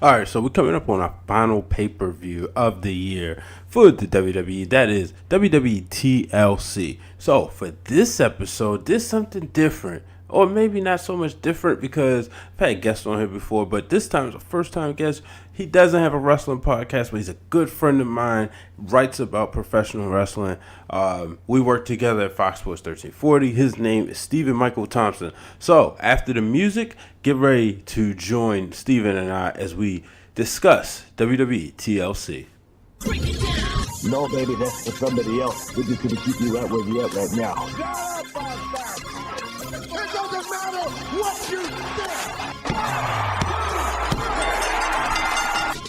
All right, so we're coming up on our final pay-per-view of the year for the WWE. That is WWE TLC. So for this episode, there's something different. Or maybe not so much different because I've had guests on here before, but this time it's a first-time guest. He doesn't have a wrestling podcast, but he's a good friend of mine, writes about professional wrestling. We work together at Fox Sports 1340. His name is Stephen-Michael Thompson. So after the music, get ready to join Stephen and I as we discuss WWE TLC. No, baby, that's for somebody else. We're just going to keep you right where you're at right now. It doesn't matter what you think.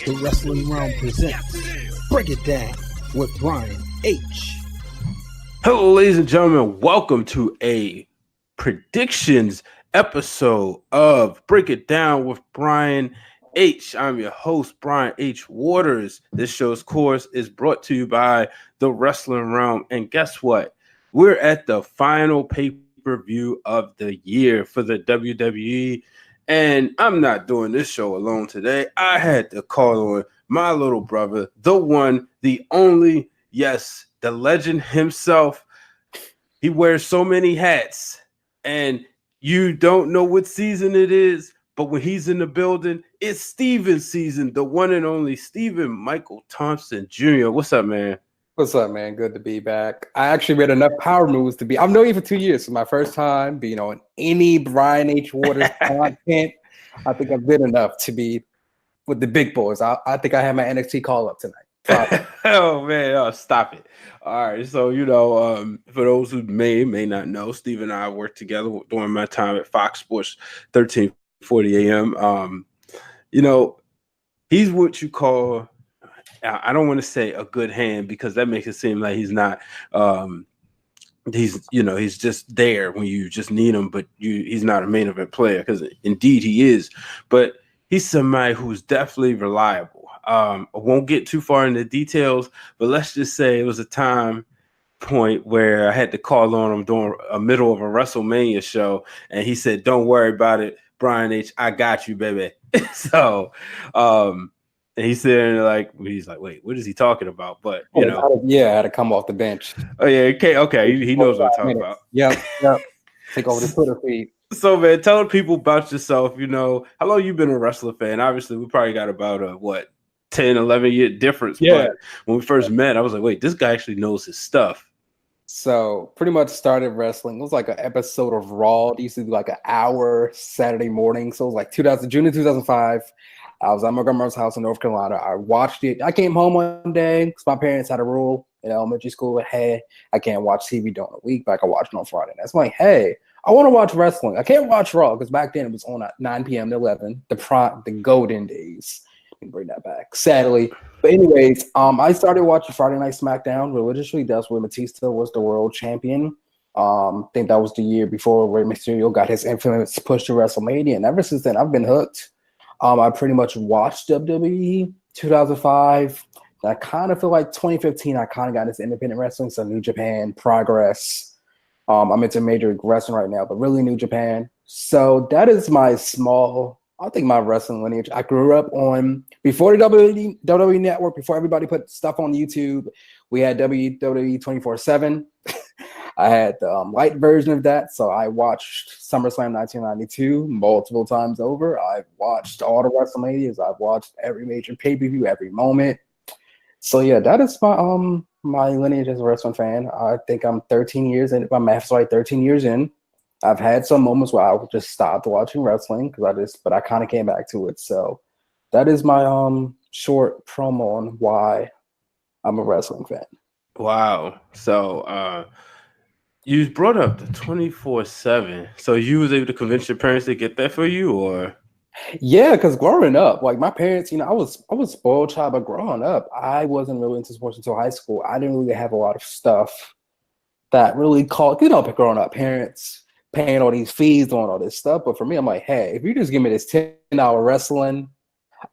The Wrestling Wrealm presents Break It Down with Bryan H. Hello, ladies and gentlemen. Welcome to a predictions episode of Break It Down with Bryan H. I'm your host, Bryan H. Waters. This show's course is brought to you by the Wrestling Wrealm. And guess what? We're at the final pay-per-view of the year for the WWE. And I'm not doing this show alone today. I had to call on my little brother, the one, the only, yes, the legend himself. He wears so many hats, and you don't know what season it is, but when he's in the building, it's Steven's season, the one and only Stephen-Michael Thompson Jr. What's up, man? What's up, man? Good to be back. I actually read enough power moves to be. I've known you for 2 years. It's my first time being on any Bryan H. Waters content. I think I've been enough to be with the big boys. I think I have my NXT call up tonight. Oh man, stop it. All right, so for those who may not know, Steve and I worked together during my time at Fox Sports 1340 AM. He's what you call, I don't want to say a good hand because that makes it seem like he's not he's just there when you just need him, but he's not a main event player, because indeed he is, but he's somebody who's definitely reliable. I won't get too far into details, but let's just say it was a time point where I had to call on him during a middle of a WrestleMania show, and he said, "Don't worry about it, Bryan H. I got you, baby." So, and he's sitting there he's like, "Wait, what is he talking about?" But I had to come off the bench. Oh yeah, okay, he knows what I'm talking about. Yep. Take over the Twitter feed. So, man, tell people about yourself. How long you been a wrestling fan? Obviously, we probably got about 10, 11 year difference. Yeah. But when we first met, I was like, wait, this guy actually knows his stuff. So pretty much started wrestling. It was like an episode of Raw. It used to be like an hour Saturday morning. So it was like June of 2005. I was at my grandma's house in North Carolina. I watched it. I came home one day because my parents had a rule in elementary school. Hey, I can't watch TV during the week, but I can watch it on Friday. And that's like, hey, I want to watch wrestling. I can't watch Raw because back then it was on at 9 p.m. to 11, the golden days. Bring that back, sadly. But anyways, I started watching Friday Night SmackDown religiously. That's where Batista was the world champion. I think that was the year before Rey Mysterio got his infamous push to WrestleMania, and ever since then, I've been hooked. I pretty much watched WWE 2005. And I kind of feel like 2015, I kind of got into independent wrestling, so New Japan, Progress. I'm into Major League Wrestling right now, but really New Japan. So that is my my wrestling lineage. I grew up on, before the WWE Network, before everybody put stuff on YouTube, we had WWE 24/7. I had the light version of that, so I watched SummerSlam 1992 multiple times over. I've watched all the WrestleManias. I've watched every major pay-per-view, every moment. So yeah, that is my lineage as a wrestling fan. I think I'm 13 years in. If my math's right, 13 years in. I've had some moments where I just stopped watching wrestling but I kind of came back to it. So that is my short promo on why I'm a wrestling fan. Wow. So you brought up the 24/7. So you was able to convince your parents to get that for you, or? Yeah, because growing up, like my parents, I was spoiled child, but growing up, I wasn't really into sports until high school. I didn't really have a lot of stuff that really called, growing up, parents paying all these fees, doing all this stuff. But for me, I'm like, hey, if you just give me this $10 wrestling,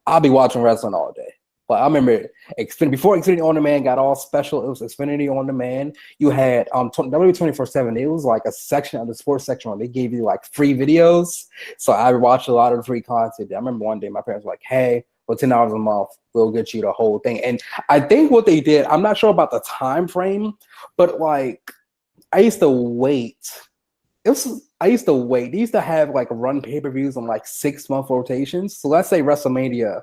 I'll be watching wrestling all day. But I remember before Xfinity On Demand got all special, it was Xfinity On Demand. You had WWE 24/7. It was like a section of the sports section where they gave you like free videos. So I watched a lot of the free content. I remember one day my parents were like, hey, but $10 a month will get you the whole thing. And I think what they did, I'm not sure about the time frame, but like I used to wait. They used to have like run pay-per-views on like 6-month rotations. So let's say WrestleMania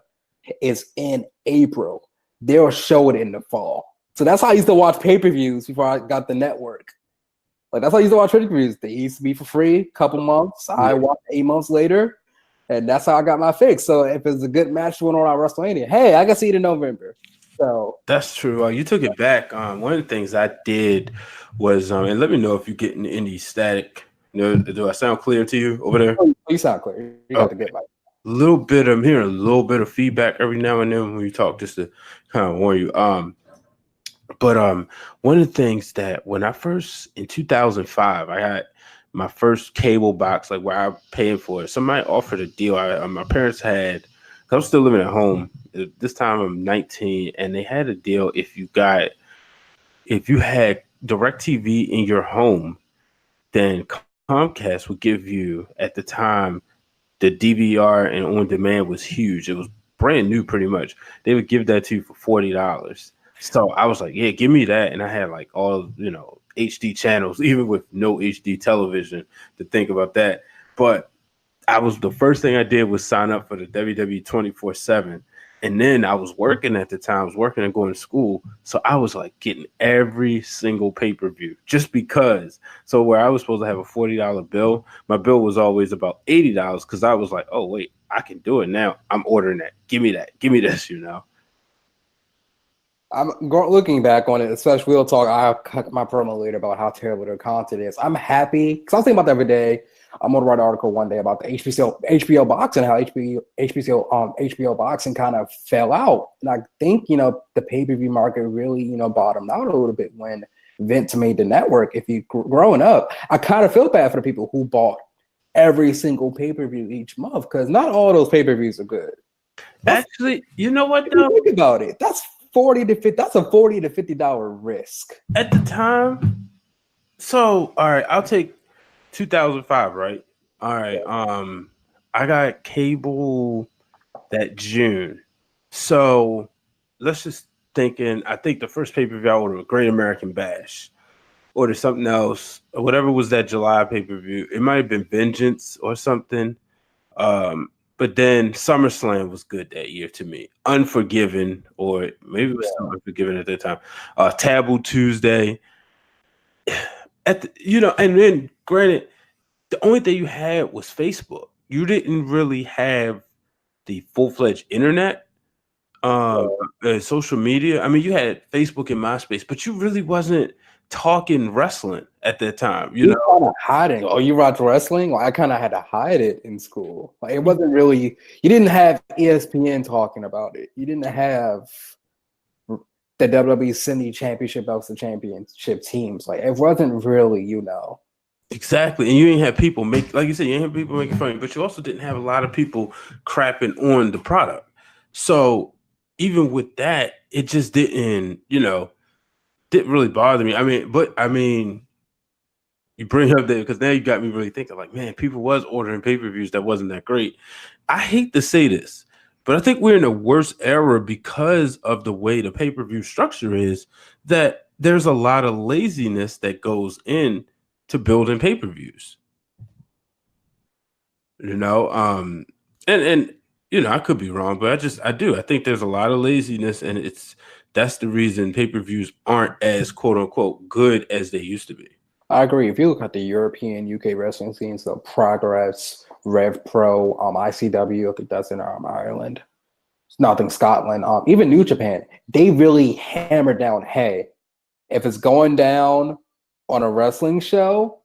is in April. They'll show it in the fall. So that's how I used to watch pay-per-views before I got the network. Like that's how I used to watch pay-per-views. They used to be for free, couple months. I watched 8 months later, and that's how I got my fix. So if it's a good match going on at WrestleMania, hey, I can see it in November. So that's true. You took it back. One of the things I did was, and let me know if you're getting any static. Do I sound clear to you over there? Oh, you sound clear. You got to get like little bit. I'm hearing a little bit of feedback every now and then when you talk, just to kind of warn you. But one of the things that when I first in 2005, I had my first cable box, like where I paid for it. Somebody offered a deal. My parents had. I was still living at home. This time I'm 19, and they had a deal if you had DirecTV in your home, then Comcast would give you, at the time, the DVR and on demand was huge. It was brand new pretty much. They would give that to you for $40. So I was like, yeah, give me that. And I had like all, HD channels, even with no HD television, to think about that. But the first thing I did was sign up for the WWE 24/7. And then I was working at the time. I was working and going to school. So I was like getting every single pay-per-view just because. So where I was supposed to have a $40 bill, my bill was always about $80 because I was like, oh, wait, I can do it now. I'm ordering that. Give me that. Give me this, I'm looking back on it, especially we'll talk. I'll cut my promo later about how terrible their content is. I'm happy because I was thinking about that every day. I'm gonna write an article one day about the HBO boxing, how HBO boxing kind of fell out, and I think the pay-per-view market really bottomed out a little bit when Vince made the network. If you growing up, I kind of feel bad for the people who bought every single pay-per-view each month because not all those pay-per-views are good. Actually, you know what though? Think about it. That's $40 to $50. That's a $40 to $50 risk at the time. So all right, I'll take 2005, right? All right. I got cable that June. So let's just thinking. I think the first pay-per-view I ordered was Great American Bash. Ordered something else, or whatever was that July pay-per-view. It might have been Vengeance or something. But then SummerSlam was good that year to me. Unforgiven, or maybe it was still Unforgiven at that time. Taboo Tuesday. And then granted, the only thing you had was Facebook. You didn't really have the full-fledged internet, social media. I mean, you had Facebook and MySpace, but you really wasn't talking wrestling at that time. You know, kind of hiding. Oh, you watch wrestling? Well, I kind of had to hide it in school. Like it wasn't really. You didn't have ESPN talking about it. You didn't have the WWE sending championship belts to championship teams. Like it wasn't really, Exactly. And you didn't have people like you said, you didn't have people making fun of you, but you also didn't have a lot of people crapping on the product. So even with that, it just didn't really bother me. I mean, you bring up that because now you got me really thinking like, man, people was ordering pay-per-views that wasn't that great. I hate to say this, but I think we're in a worse era because of the way the pay-per-view structure is, that there's a lot of laziness that goes in to building pay-per-views. And I could be wrong, but I do. I think there's a lot of laziness, and that's the reason pay-per-views aren't as quote unquote good as they used to be. I agree. If you look at the European, UK wrestling scenes, so Progress, Rev Pro, ICW, I think that's in Ireland. Nothing Scotland. Even New Japan, they really hammered down, hey, if it's going down on a wrestling show,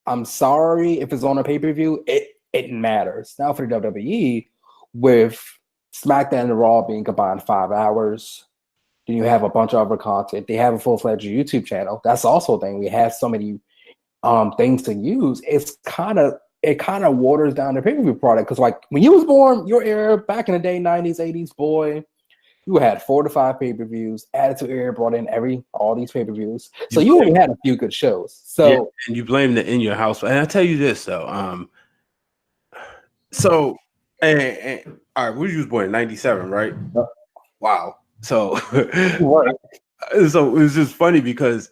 I'm sorry. If it's on a pay-per-view, it matters. Now for the WWE, with SmackDown and Raw being combined 5 hours, then you have a bunch of other content. They have a full-fledged YouTube channel. That's also a thing. We have so many things to use. It kind of waters down the pay-per-view product. Because like when you was born, your era back in the day, 90s, 80s, boy, you had 4 to 5 pay-per-views. Attitude Era brought in all these pay-per-views. So you only had a few good shows. So yeah, and you blame the In Your House. And I tell you this though, and All right, you was born in 97, right? Wow. So, Right. so it was just funny because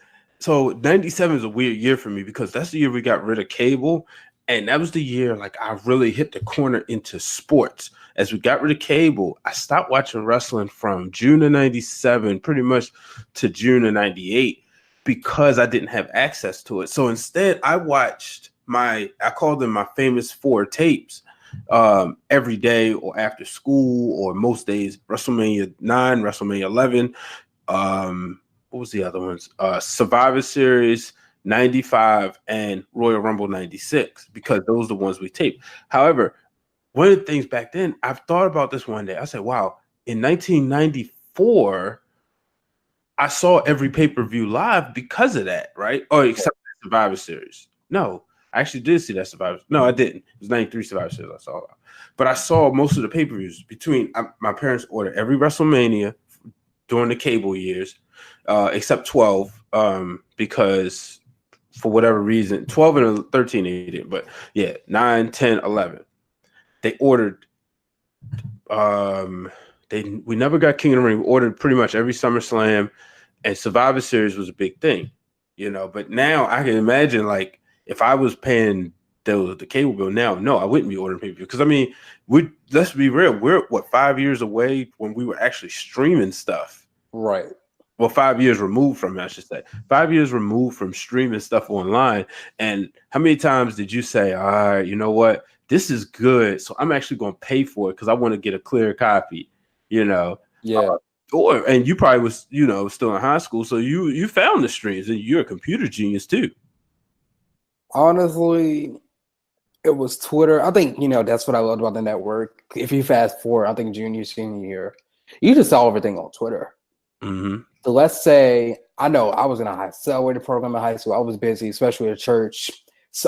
97 is a weird year for me because that's the year we got rid of cable. And that was the year like I really hit the corner into sports. As we got rid of cable, I stopped watching wrestling from June of 97 pretty much to June of 98 because I didn't have access to it. So instead, I watched I called them my famous 4 tapes every day or after school or most days. WrestleMania 9, WrestleMania 11. What was the other ones? Survivor Series 95 and Royal Rumble 96 because those are the ones we taped. However, one of the things back then, I've thought about this one day. I said, wow, in 1994, I saw every pay-per-view live because of that, right? Oh, except the Survivor Series. No, I actually did see that Survivor. No, I didn't. It was 93 Survivor Series I saw. But I saw most of the pay-per-views my parents ordered every WrestleMania during the cable years, except 12, because for whatever reason, 12 and 13 they didn't. But yeah, 9, 10, 11. They ordered we never got King of the Ring. We ordered pretty much every SummerSlam, and Survivor Series was a big thing, but now I can imagine like if I was paying the cable bill now, no, I wouldn't be ordering pay-per-view because I mean, let's be real, we're 5 years away when we were actually streaming stuff. Right. Well, 5 years removed from it, I should say. 5 years removed from streaming stuff online. And how many times did you say, all right, you know what? This is good, so I'm actually going to pay for it because I want to get a clear copy, Yeah. And you probably was, still in high school, so you found the streams, and you're a computer genius too. Honestly, it was Twitter. I think, that's what I loved about the network. If you fast forward, I think junior, senior year, you just saw everything on Twitter. Mm-hmm. So let's say, I know I was in a accelerated program in high school. I was busy, especially at church,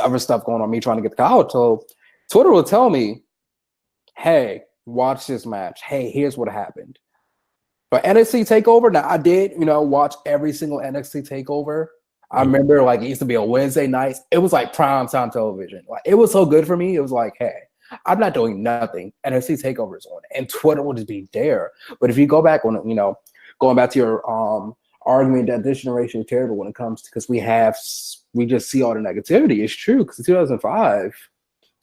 other stuff going on, me trying to get to college. So Twitter will tell me, hey, watch this match. Hey, here's what happened. But NXT TakeOver, now I did, watch every single NXT TakeOver. I remember like it used to be on Wednesday nights. It was like prime time television. Like it was so good for me. It was like, hey, I'm not doing nothing. NXT TakeOver is on, and Twitter will just be there. But if you go back on, going back to your argument that this generation is terrible when it comes to, because we just see all the negativity. It's true because in 2005,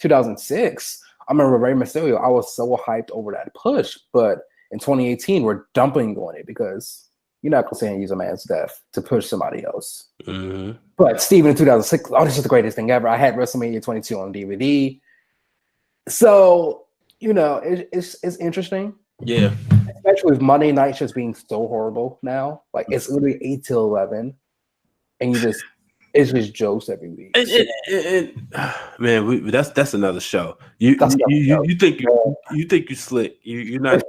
2006, I remember Rey Mysterio. I was so hyped over that push, but in 2018, we're dumping on it because you're not going to say and use a man's death to push somebody else. Mm-hmm. But Steven in 2006, this is the greatest thing ever. I had WrestleMania 22 on DVD. So, it's interesting. Yeah. Especially with Monday nights just being so horrible now. Like, it's literally 8 till 11. And it's just jokes every week. Man, that's another show. You think you slick. You're not.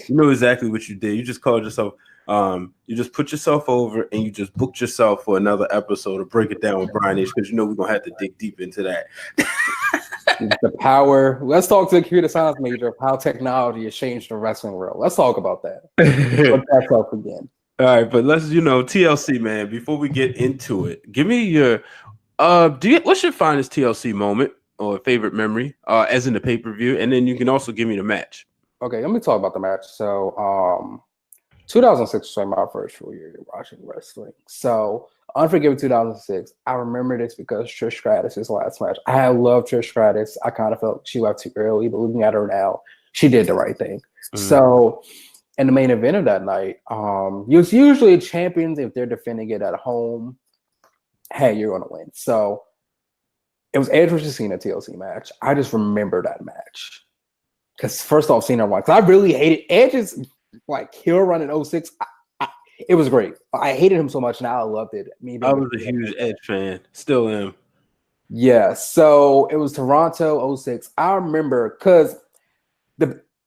You know exactly what you did. You just called yourself. You just put yourself over and you just booked yourself for another episode to break it down with Bryan H, because we're gonna have to dig deep into that. The power. Let's talk to the computer science major of how technology has changed the wrestling world. Let's talk about that. Put that up again. All right, but let's TLC, man. Before we get into it, give me your what's your finest TLC moment or favorite memory, as in the pay-per-view, and then you can also give me the match. Okay, let me talk about the match. So 2006 was my first full year watching wrestling. So Unforgiven 2006, I remember this because Trish Stratus' last match. I love Trish Stratus. I kind of felt she left too early, but looking at her now, she did the right thing. Mm-hmm. So in the main event of that night, it's usually champions, if they're defending it at home, hey, you're going to win. So it was Edge versus Cena TLC match. I just remember that match. Because first off, Cena won. Because I really hated Edge's heel run in 06. It was great. I hated him so much. Now I loved it. I was a huge Edge fan. Still am. Yeah. So it was Toronto 06. I remember because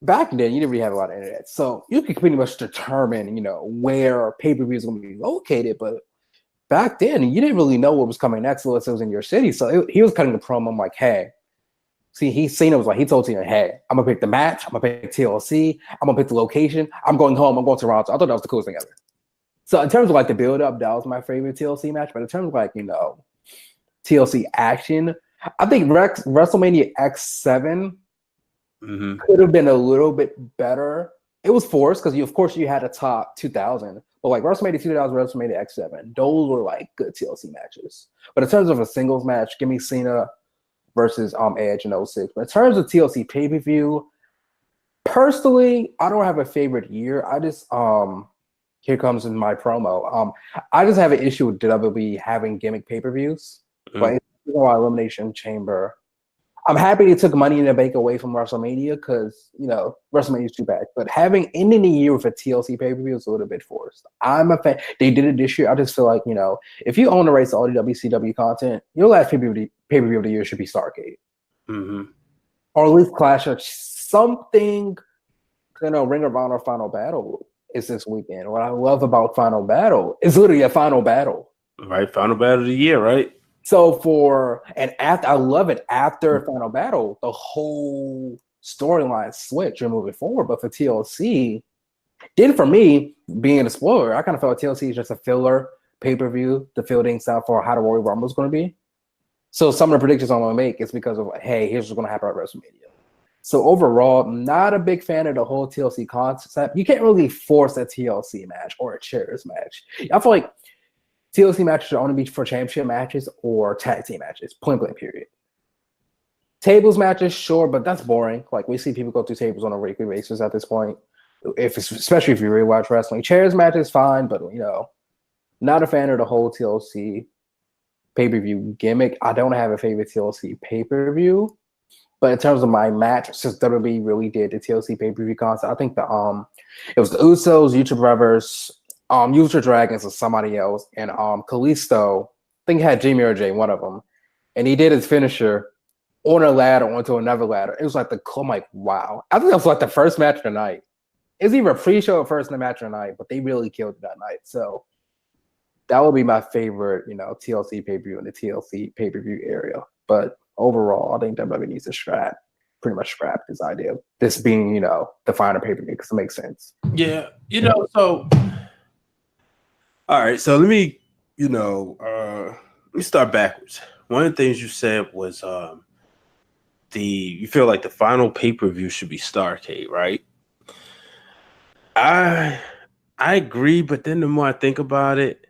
back then you didn't really have a lot of internet. So you could pretty much determine, where pay-per-view is going to be located. But back then you didn't really know what was coming next unless it was in your city. So he was cutting the promo. I'm like, hey. See, he told Cena, hey, I'm going to pick the match. I'm going to pick TLC. I'm going to pick the location. I'm going home. I'm going to Toronto. I thought that was the coolest thing ever. So in terms of the build-up, that was my favorite TLC match. But in terms of TLC action, I think WrestleMania X7 could have been a little bit better. It was forced because of course you had a top 2000, but like WrestleMania 2000, WrestleMania X7, those were like good TLC matches. But in terms of a singles match, give me Cena versus Edge in 06. But in terms of TLC pay-per-view, personally, I don't have a favorite year. I just here comes in my promo. I just have an issue with WWE having gimmick pay-per-views. Like Elimination Chamber. I'm happy they took Money in the Bank away from WrestleMania because, WrestleMania is too bad. But having ending the year with a TLC pay-per-view is a little bit forced. I'm a fan. They did it this year. I just feel like, if you own the rights to all the WCW content, your last pay-per-view of the year should be Starrcade. Or at least Clash of something, Ring of Honor Final Battle is this weekend. What I love about Final Battle is literally a final battle. Right, Final Battle of the year, right? So I love it after Final Battle, the whole storyline switch and moving forward. But for TLC, for me, being a spoiler, I kind of felt like TLC is just a filler pay-per-view to fill things out for how the Royal Rumble is going to be. So some of the predictions I'm going to make is because of, hey, here's what's going to happen at WrestleMania. So overall, not a big fan of the whole TLC concept. You can't really force a TLC match or a chairs match. I feel like TLC matches should only be for championship matches or tag team matches, point blank period. Tables matches, sure, but that's boring. Like, we see people go through tables on a regular basis at this point, especially if you really watch wrestling. Chairs matches, fine, but, not a fan of the whole TLC pay-per-view gimmick. I don't have a favorite TLC pay-per-view, but in terms of my match, since WWE really did the TLC pay-per-view concept, I think it was the Usos, Lucha Brothers, Ultra Dragons or somebody else, and Kalisto, I think he had Jimmy or Jay, one of them, and he did his finisher on a ladder onto another ladder. It was like I'm like, wow. I think that was like the first match of the night. It's either a pre-show or first in the match of the night, but they really killed it that night. So that would be my favorite, TLC pay-per-view in the TLC pay-per-view area. But overall, I think WWE needs to pretty much scrap this idea of this being, the final pay-per-view because it makes sense. Yeah, so. All right, so let me, let me start backwards. One of the things you said was you feel like the final pay-per-view should be Starrcade, right? I agree, but then the more I think about it,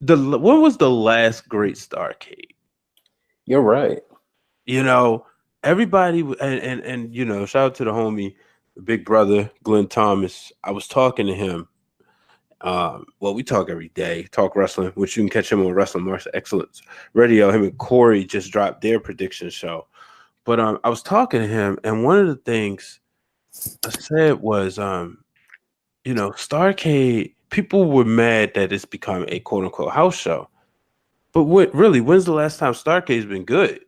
when was the last great Starrcade? You're right. Everybody and shout out to the homie, the big brother, Glenn Thomas. I was talking to him. We talk every day, talk wrestling, which you can catch him on Wrestling Martial Excellence Radio. Him and Corey just dropped their prediction show. But I was talking to him, and one of the things I said was, Starrcade, people were mad that it's become a quote-unquote house show. But when's the last time Starrcade's been good?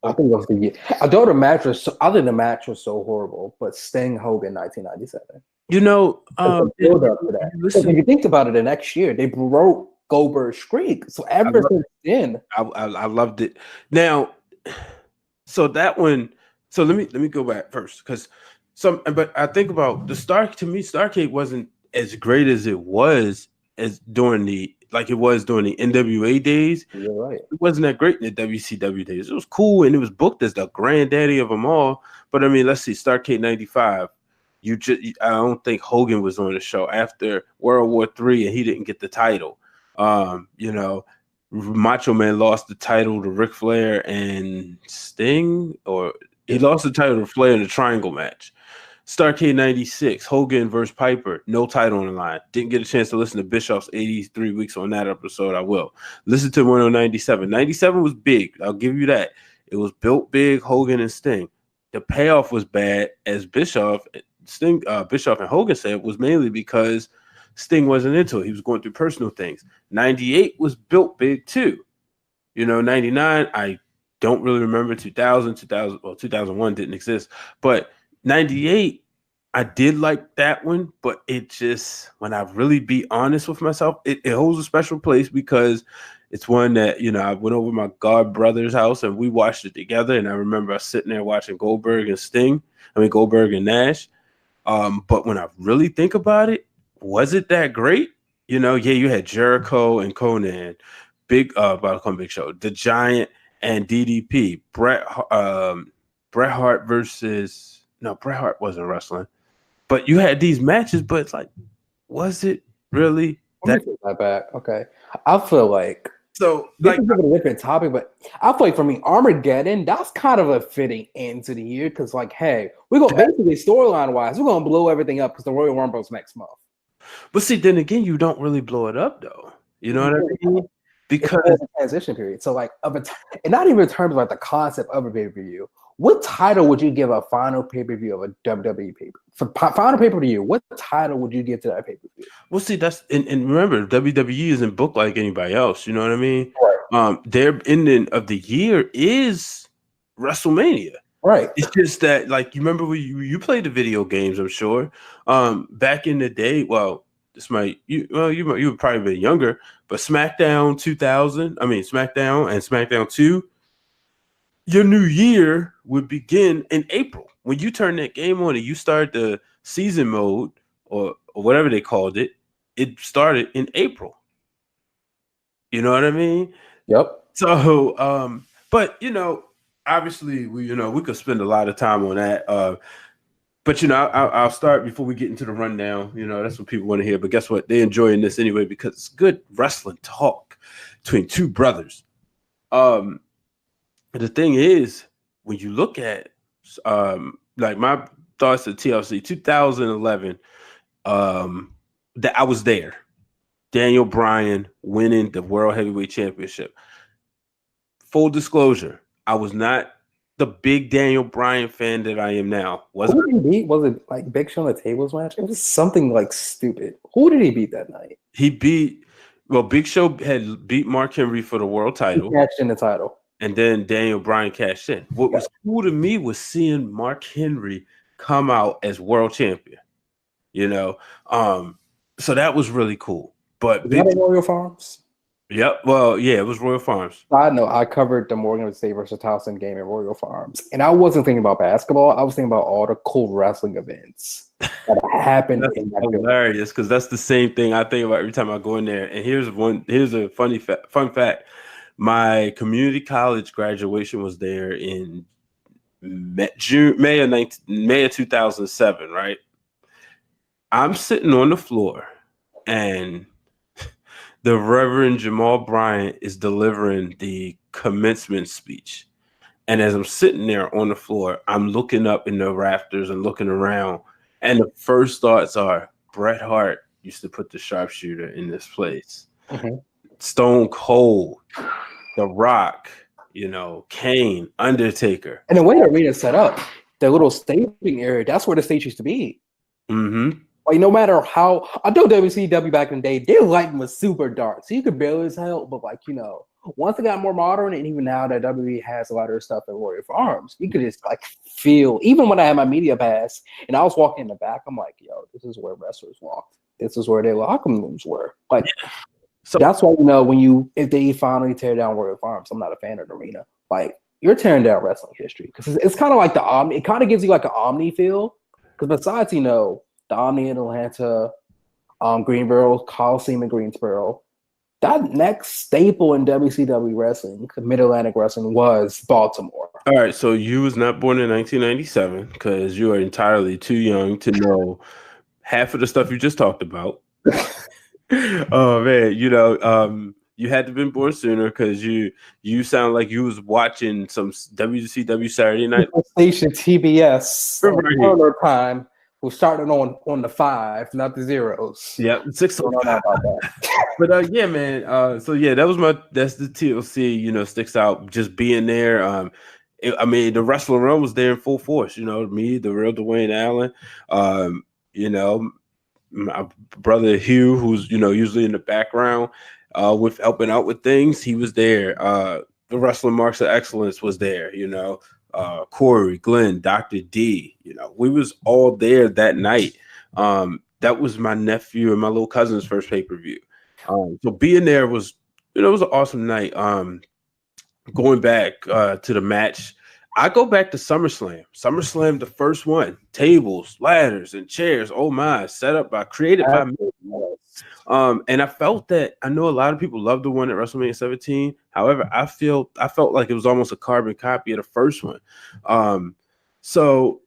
I think it was the year. I think the match was so horrible, but Sting Hogan 1997. Build up to that. If you think about it, the next year they broke Goldberg's streak. So ever since then, I loved it. Now, so that one. So let me go back first because but I think about Starrcade wasn't as great as it was during the NWA days. You're right. It wasn't that great in the WCW days. It was cool and it was booked as the granddaddy of them all. But I mean, let's see, Starrcade 95. I don't think Hogan was on the show after World War III and he didn't get the title. Macho Man lost the title to Ric Flair and Sting, or he lost the title to Flair in the triangle match. Starrcade 96, Hogan versus Piper, no title on the line. Didn't get a chance to listen to Bischoff's 83 weeks on that episode. I will. Listen to one on 97. 97 was big. I'll give you that. It was built big, Hogan and Sting. The payoff was bad, as Bischoff and Hogan said, was mainly because Sting wasn't into it. He was going through personal things. 98 was built big too. 99, I don't really remember. 2001 didn't exist. But 98, I did like that one, but it just, when I really be honest with myself, it holds a special place because it's one that, I went over my god brother's house and we watched it together. And I remember us sitting there watching Goldberg and Nash. But when I really think about it, was it that great? You had Jericho and Conan, Big Show, The Giant and DDP, Bret Bret Hart versus Bret Hart wasn't wrestling, but you had these matches. But it's like, was it really that bad? Okay, I feel like so. This is a different topic, but I feel like for me, Armageddon, that's kind of a fitting end to the year because, like, hey, we're gonna basically storyline wise, we're gonna blow everything up because the Royal Rumble's next month. But see, then again, you don't really blow it up though. You know what I mean? Because it's a transition period. So, like, and not even in terms of like the concept of a pay-per-view. What title would you give a final pay-per-view of a WWE pay-per-view? For final pay-per-view, what title would you give to that pay-per-view? Well, see, that's and remember, WWE isn't booked like anybody else. You know what I mean? Right. Their ending of the year is WrestleMania. Right. It's just that, like, you remember when you played the video games, I'm sure. Back in the day, well, you would probably be younger, but SmackDown 2000, SmackDown and SmackDown 2, your new year would begin in April. When you turn that game on and you start the season mode or whatever they called it, it started in April. You know what I mean? Yep. So, but obviously we could spend a lot of time on that. But I'll start before we get into the rundown. That's what people want to hear. But guess what? They're enjoying this anyway because it's good wrestling talk between two brothers. The thing is, when you look at like my thoughts of TLC 2011, that I was there. Daniel Bryan winning the World Heavyweight Championship. Full disclosure, I was not the big Daniel Bryan fan that I am now. Was it like Big Show on the tables match? It was something like stupid. Who did he beat that night? Big Show had beat Mark Henry for the world title. He cashed in the title. And then Daniel Bryan cashed in. What was cool to me was seeing Mark Henry come out as world champion. So that was really cool. But was that at Royal Farms? Yep. Well, yeah, it was Royal Farms. I know. I covered the Morgan State versus Towson game at Royal Farms, and I wasn't thinking about basketball. I was thinking about all the cool wrestling events that happened. That's hilarious because that's the same thing I think about every time I go in there. And here's a fun fact. My community college graduation was there in May of 2007. Right. I'm sitting on the floor, and the Reverend Jamal Bryant is delivering the commencement speech. And as I'm sitting there on the floor, I'm looking up in the rafters and looking around. And the first thoughts are, Bret Hart used to put the sharpshooter in this place. Mm-hmm. Stone Cold, The Rock, Kane, Undertaker. And the way the arena set up, the little staging area, that's where the stage used to be. Mm-hmm. Like, no matter how, I know WCW back in the day, their lighting was super dark, so you could barely tell. But once it got more modern, and even now that WWE has a lot of their stuff at Royal Farms, you could just feel. Even when I had my media pass and I was walking in the back, I'm like, yo, this is where wrestlers walked. This is where their locker rooms were. So that's why if they finally tear down Royal Farms, I'm not a fan of the arena. You're tearing down wrestling history because it's kind of like the Omni. It kind of gives you like an Omni feel because besides the Omni in Atlanta, Greenboro, Coliseum in Greensboro. That next staple in WCW wrestling, Mid-Atlantic wrestling, was Baltimore. All right, so you was not born in 1997 because you are entirely too young to know half of the stuff you just talked about. Oh man, you had to have been born sooner because you sound like you was watching some WCW Saturday night station TBS Turner time. Who started on the 5, not the zeros. Yeah, 605. But yeah, man. So yeah, that's the TLC. Sticks out just being there. The wrestling run was there in full force. Me, the real Dwayne Allen. My brother Hugh, who's usually in the background, with helping out with things. He was there. The Wrestling Marks of Excellence was there. Corey, Glenn, Dr. D, we was all there that night. That was my nephew and my little cousin's first pay-per-view. So being there was, it was an awesome night. Going back to the match, I go back to SummerSlam. SummerSlam, the first one, tables, ladders, and chairs. Oh my, set up by created by me. And I felt that I know a lot of people love the one at WrestleMania 17. However, I felt like it was almost a carbon copy of the first one. So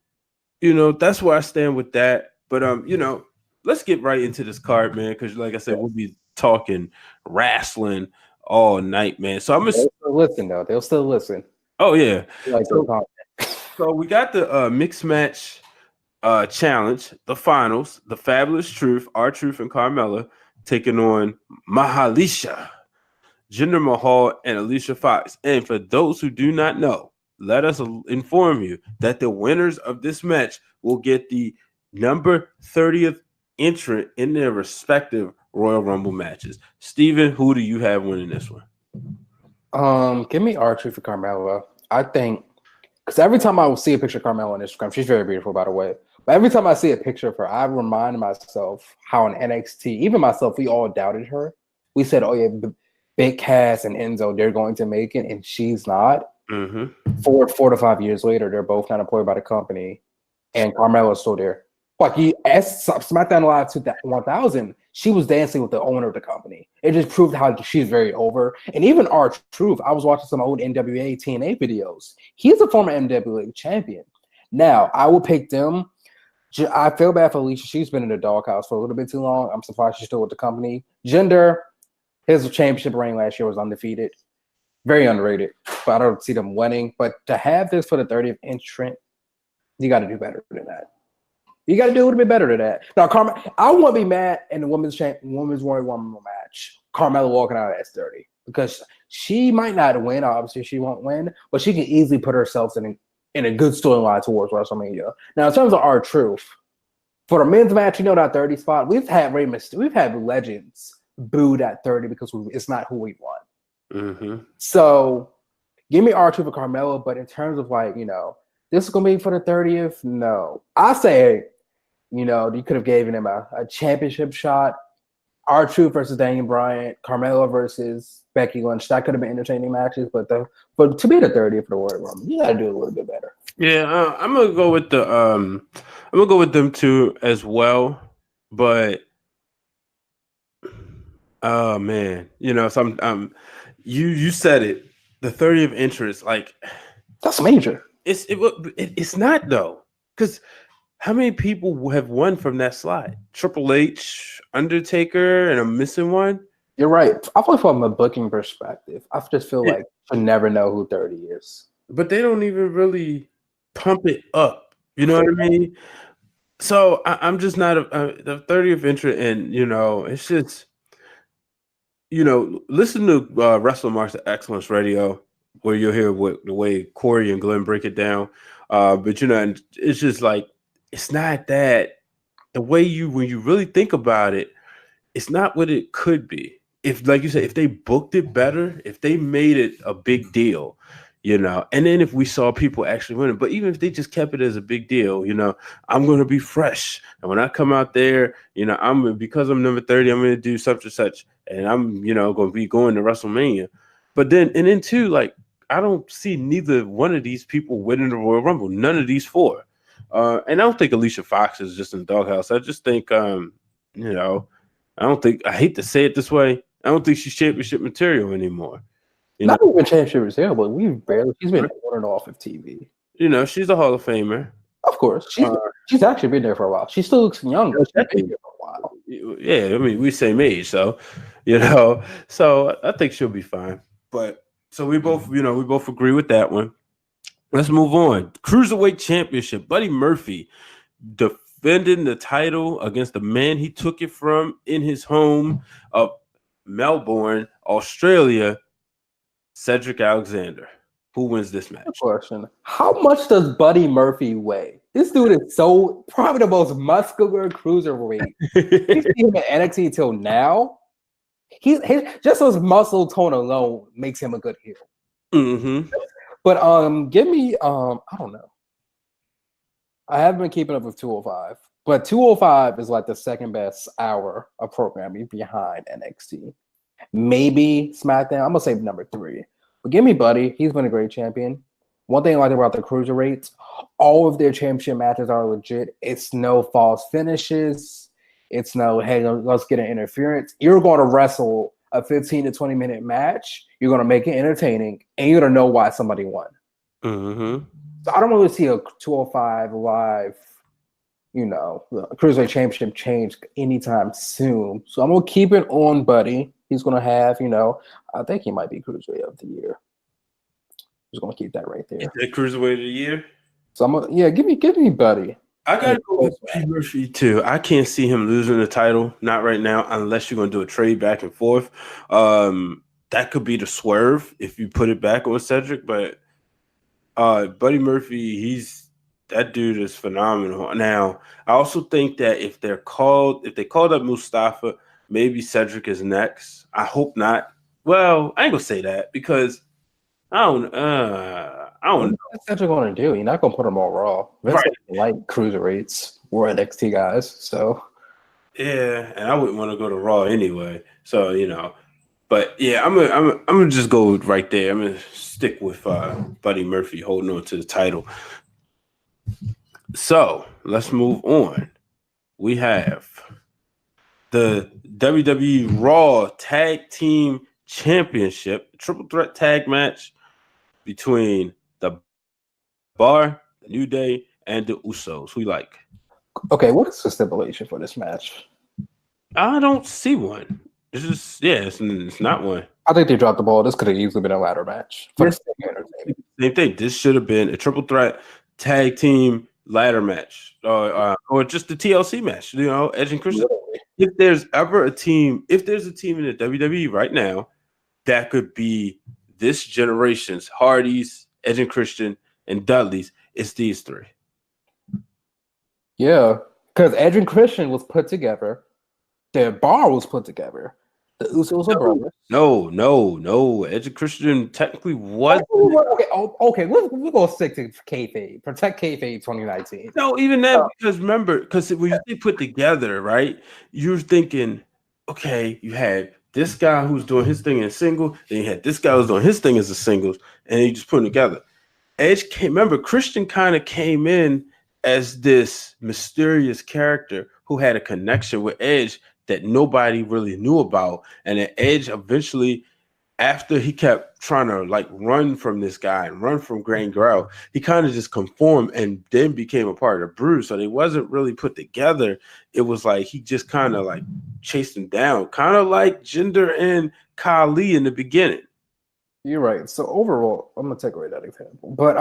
that's where I stand with that. But let's get right into this card, man, because like I said, we'll be talking wrestling all night, man. So They'll still listen though. They'll still listen. Oh yeah. Like So we got the mixed match challenge, the finals, the Fabulous Truth, R-Truth, and Carmella taking on Mahalisha, Jinder Mahal, and Alicia Fox. And for those who do not know, let us inform you that the winners of this match will get the number 30th entrant in their respective Royal Rumble matches. Steven, who do you have winning this one? Give me R-Truth for Carmella. I think because every time I will see a picture of Carmella on Instagram, she's very beautiful, by the way. But every time I see a picture of her, I remind myself how in NXT, even myself, we all doubted her. We said, "Oh yeah, Big Cass and Enzo, they're going to make it," and she's not. Mm-hmm. 4 to 5 years later, they're both not employed by the company, and Carmella's still there. Like SmackDown Live 1000, she was dancing with the owner of the company. It just proved how she's very over. And even R-Truth, I was watching some old NWA TNA videos. He's a former NWA champion. Now, I will pick them. I feel bad for Alicia. She's been in the doghouse for a little bit too long. I'm surprised she's still with the company. Jinder, his championship reign last year was undefeated. Very underrated. But I don't see them winning. But to have this for the 30th entrant, you got to do better than that. You got to do a little bit better than that. Now, I won't be mad in the women's Royal Rumble match. Carmella walking out as 30 because she might not win. Obviously, she won't win, but she can easily put herself in a good storyline towards WrestleMania. Now, in terms of R-Truth, for the men's match, that 30 spot, we've had legends booed at 30 because it's not who we want. Mm-hmm. So, give me R-Truth for Carmella, but in terms of this is gonna be for the 30th. No, I say, you could have given him a championship shot. R-Truth versus Daniel Bryan, Carmella versus Becky Lynch. That could have been entertaining matches, but to be the 30th for the Royal Rumble, you gotta do a little bit better. Yeah, I'm gonna go with I'm gonna go with them too as well. But oh man, so you said it. The 30th entrance, that's major. It's not though, because how many people have won from that slide? Triple H, Undertaker, and I'm missing one. You're right. I feel from a booking perspective, I just feel like I never know who 30 is. But they don't even really pump it up. You know what I mean? So I'm just not the 30th entrant, and it's just listen to Wrestle Marks of Excellence Radio, where you'll hear the way Corey and Glenn break it down. But it's just it's not that the way when you really think about it, it's not what it could be. If, like you said, if they booked it better, if they made it a big deal, and then if we saw people actually winning, but even if they just kept it as a big deal, I'm going to be fresh. And when I come out there, because I'm number 30, I'm going to do such and such. And I'm, going to be going to WrestleMania. But then too, I don't see neither one of these people winning the Royal Rumble. None of these four. And I don't think Alicia Fox is just in the doghouse. I just think, I hate to say it this way, I don't think she's championship material anymore. Not even championship material, but she's been on and off of TV. She's a Hall of Famer. Of course. She's actually been there for a while. She still looks young. She's been there for a while. Yeah, I mean, we same age, so, so I think she'll be fine. But so we both agree with that one. Let's move on. Cruiserweight Championship. Buddy Murphy defending the title against the man he took it from in his home of Melbourne, Australia, Cedric Alexander. Who wins this match? Good question. How much does Buddy Murphy weigh? This dude is probably the most muscular cruiserweight. He's been in NXT till now. He's just his muscle tone alone makes him a good heel. Mm-hmm. But give me I don't know. I haven't been keeping up with 205, but 205 is the second best hour of programming behind NXT. Maybe SmackDown. I'm gonna say number 3. But give me Buddy. He's been a great champion. one thing I like about the cruiserweights, all of their championship matches are legit. It's no false finishes. It's no, hey, let's get an interference. You're going to wrestle a 15 to 20 minute match. You're going to make it entertaining, and you're going to know why somebody won. Mm-hmm. So I don't really see a 205 live, cruiserweight championship change anytime soon. So I'm going to keep it on Buddy. He's going to have, I think he might be cruiserweight of the year. Just going to keep that right there. Is that cruiserweight of the year? So I'm gonna, give me Buddy. I gotta go with Buddy Murphy too. I can't see him losing the title, not right now, unless you're gonna do a trade back and forth. That could be the swerve if you put it back on Cedric, but Buddy Murphy, that dude is phenomenal. Now, I also think that if they called up Mustafa, maybe Cedric is next. I hope not. Well, I ain't gonna say that because I don't know. What's Cedric going to do? You're not going to put them all Raw. Vince doesn't like cruiserweights or NXT guys, so. Yeah, and I wouldn't want to go to Raw anyway. So, But yeah, I'm gonna just go right there. I'm gonna stick with Buddy Murphy holding on to the title. So let's move on. We have the WWE Raw Tag Team Championship triple threat tag match between the Bar, the New Day, and the Usos. Who you like? Okay, what is the stipulation for this match? I don't see one. It's just it's not one. I think they dropped the ball. This could have easily been a ladder match. Same thing. This should have been a triple threat tag team ladder match, or just the TLC match. Edge and Christian. If there's a team in the WWE right now that could be this generation's Hardys, Edge and Christian, and Dudley's, it's these three. Yeah, because Edge and Christian was put together. Their Bar was put together. The Usos are brothers. No. Edge and Christian technically was. Okay. We're gonna stick to kayfabe. Protect kayfabe 2019. No, even that because remember, because when you put together, right? You're thinking, okay, you had this guy who's doing his thing in a single, then you had this guy who's doing his thing as a singles, and you just put them together. Christian kind of came in as this mysterious character who had a connection with Edge that nobody really knew about. And then Edge eventually, after he kept trying to run from this guy and run from Grain Growl, he kind of just conformed and then became a part of the Brood. So they wasn't really put together. It was like he just kind of chased him down, kind of like Jinder and Khali in the beginning. You're right. So overall, I'm gonna take away that example. But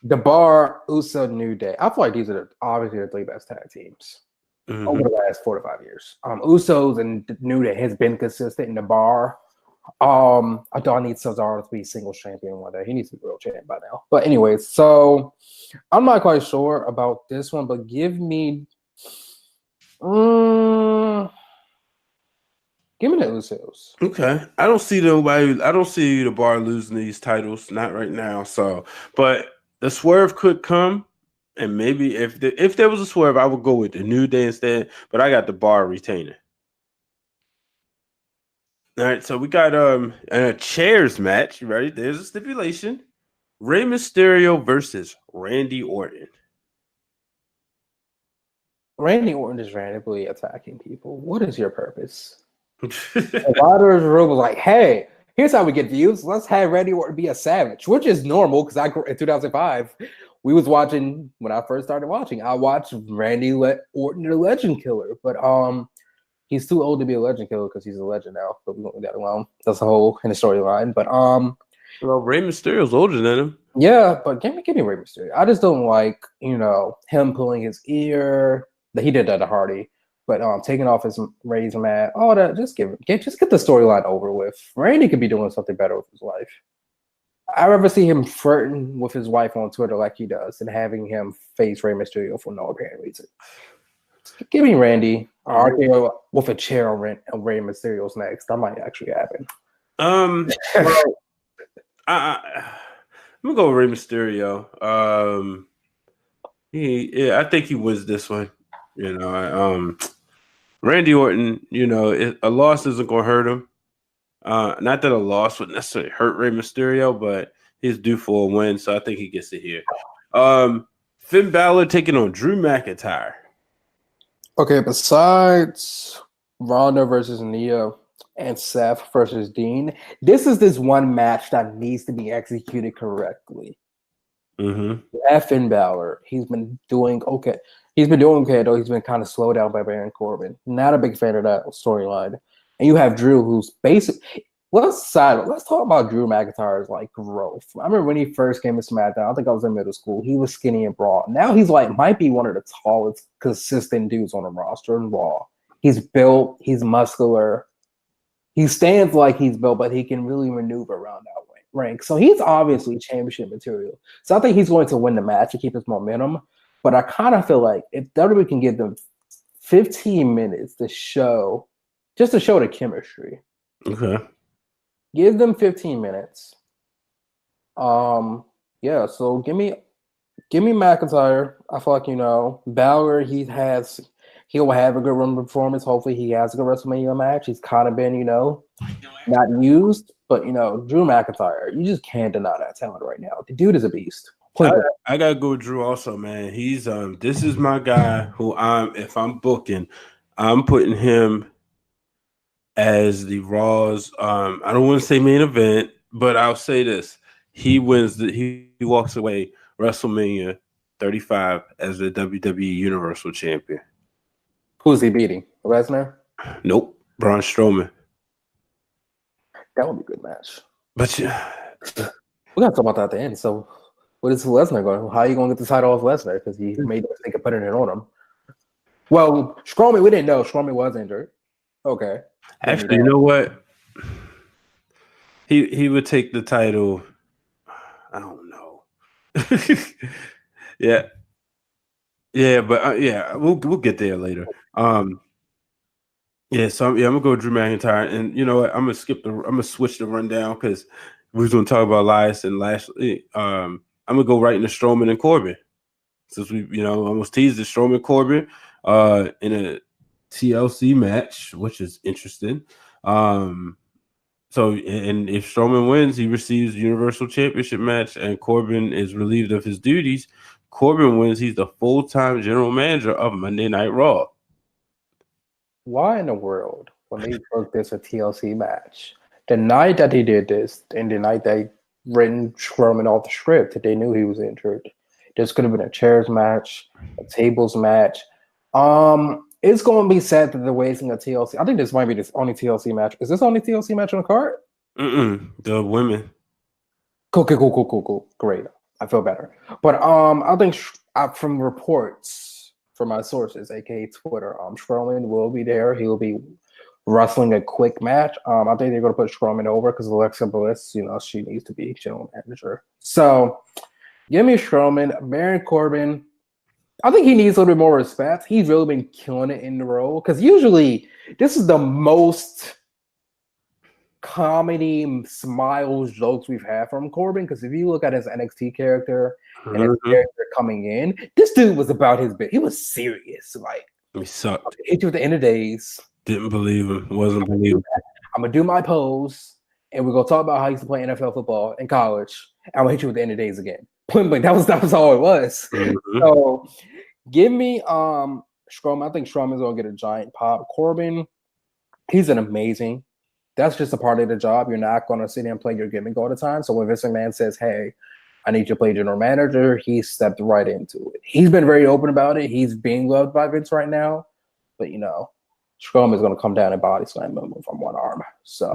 the Bar, Uso, New Day. I feel like these are obviously the three best tag teams. Mm-hmm. Over the last 4 to 5 years. Usos and New Day has been consistent in the Bar. I don't need Cesaro to be single champion one day. He needs to be world champion by now. But anyway, so I'm not quite sure about this one, but give me the Usos. Okay. I don't see the Bar losing these titles, not right now. So, but the swerve could come. And maybe if there was a swerve, I would go with the New Day instead. But I got the Bar retaining. All right, so we got a chairs match. You ready? There's a stipulation: Rey Mysterio versus Randy Orton. Randy Orton is randomly attacking people. What is your purpose? A lot of the room was like, "Hey, here's how we get views. Let's have Randy Orton be a savage," which is normal because in 2005. We was watching when I first started watching. I watched Randy Orton, the Legend Killer, but he's too old to be a Legend Killer because he's a legend now. But we won't leave that alone. That's the whole in the storyline. But well, Rey Mysterio's older than him. Yeah, but give me Rey Mysterio. I just don't like him pulling his ear. That he did that to Hardy, but taking off his razor mat, all that. Just get the storyline over with. Randy could be doing something better with his life. I'd rather see him flirting with his wife on Twitter like he does than having him face Rey Mysterio for no apparent reason. Give me Randy. RKO with a chair on Rey Mysterio's next. That might actually happen. I'm gonna go with Rey Mysterio. I think he wins this one. Randy Orton. A loss isn't gonna hurt him. Not that a loss would necessarily hurt Rey Mysterio, but He's due for a win, so I think he gets it here. Finn Balor taking on Drew McIntyre. Okay, besides Ronda versus Nia and Seth versus Dean, this is this one match that needs to be executed correctly. Finn Balor, he's been doing okay. He's been doing okay, though he's been kind of slowed down by Baron Corbin. Not a big fan of that storyline. And you have Drew, who's basically let's talk about Drew McIntyre's like growth. I remember when he first came to SmackDown, I think I was in middle school. He was skinny and broad. Now he's like might be one of the tallest consistent dudes on the roster in Raw. He's built, he's muscular. He stands like he's built, but he can really maneuver around that rank. So he's obviously championship material. So I think he's going to win the match to keep his momentum. But I kind of feel like if WWE can give them 15 minutes to show the chemistry. Okay. Give them 15 minutes. Yeah, so give me McIntyre. I feel like, Balor, he'll have a good run performance. Hopefully he has a good WrestleMania match. He's kind of been, not used, but Drew McIntyre, you just can't deny that talent right now. The dude is a beast. I gotta go with Drew also, man. He's this is my guy who if I'm booking, I'm putting him as the Raw's I don't want to say main event, but I'll say this. He wins he walks away WrestleMania 35 as the WWE Universal Champion. Who's he beating? Lesnar? Nope. Braun Strowman. That would be a good match. But we gotta talk about that at the end. So what is Lesnar going? How are you gonna get the title off Lesnar? Because he made the mistake of putting it on him. Well, Strowman, we didn't know Strowman was injured. Okay. Actually, you know what? He would take the title. I don't know. Yeah, but we'll get there later. So I'm gonna go with Drew McIntyre, and you know what? I'm gonna switch the rundown because we was gonna talk about Elias and Lashley. I'm gonna go right into Strowman and Corbin, since we almost teased the Strowman Corbin in a TLC match, which is interesting. So if Strowman wins, he receives the Universal Championship match, and Corbin is relieved of his duties. Corbin wins, he's the full-time general manager of Monday Night Raw. Why in the world, when they booked this a TLC match, the night that they did this and the night they written Strowman off the script, they knew he was injured. This could have been a chairs match, a tables match. It's going to be sad that they're wasting a TLC. I think this might be the only TLC match. Is this the only TLC match on the card? The women. Cool. Great. I feel better. But I think from reports from my sources, aka Twitter, Strowman will be there. He will be wrestling a quick match. I think they're going to put Strowman over because Alexa Bliss, she needs to be general manager. So give me Strowman. Baron Corbin, I think he needs a little bit more respect. He's really been killing it in the role because usually this is the most comedy, smiles, jokes we've had from Corbin. Because if you look at his NXT character and his character coming in, this dude was about his bit. He was serious. Like, he sucked. Hit you at the end of days. Didn't believe him. Wasn't believing. I'm gonna do my pose, and we're gonna talk about how he used to play NFL football in college. I'm gonna hit you at the end of days again. But that was all it was. So give me Strowman. I think Strowman's gonna get a giant pop. Corbin, he's an amazing. That's just a part of the job. You're not gonna sit there and play your gimmick all the time. So when Vince McMahon says, "Hey, I need you to play general manager," he stepped right into it. He's been very open about it. He's being loved by Vince right now. But Strowman is going to come down and body slam him from one arm. So,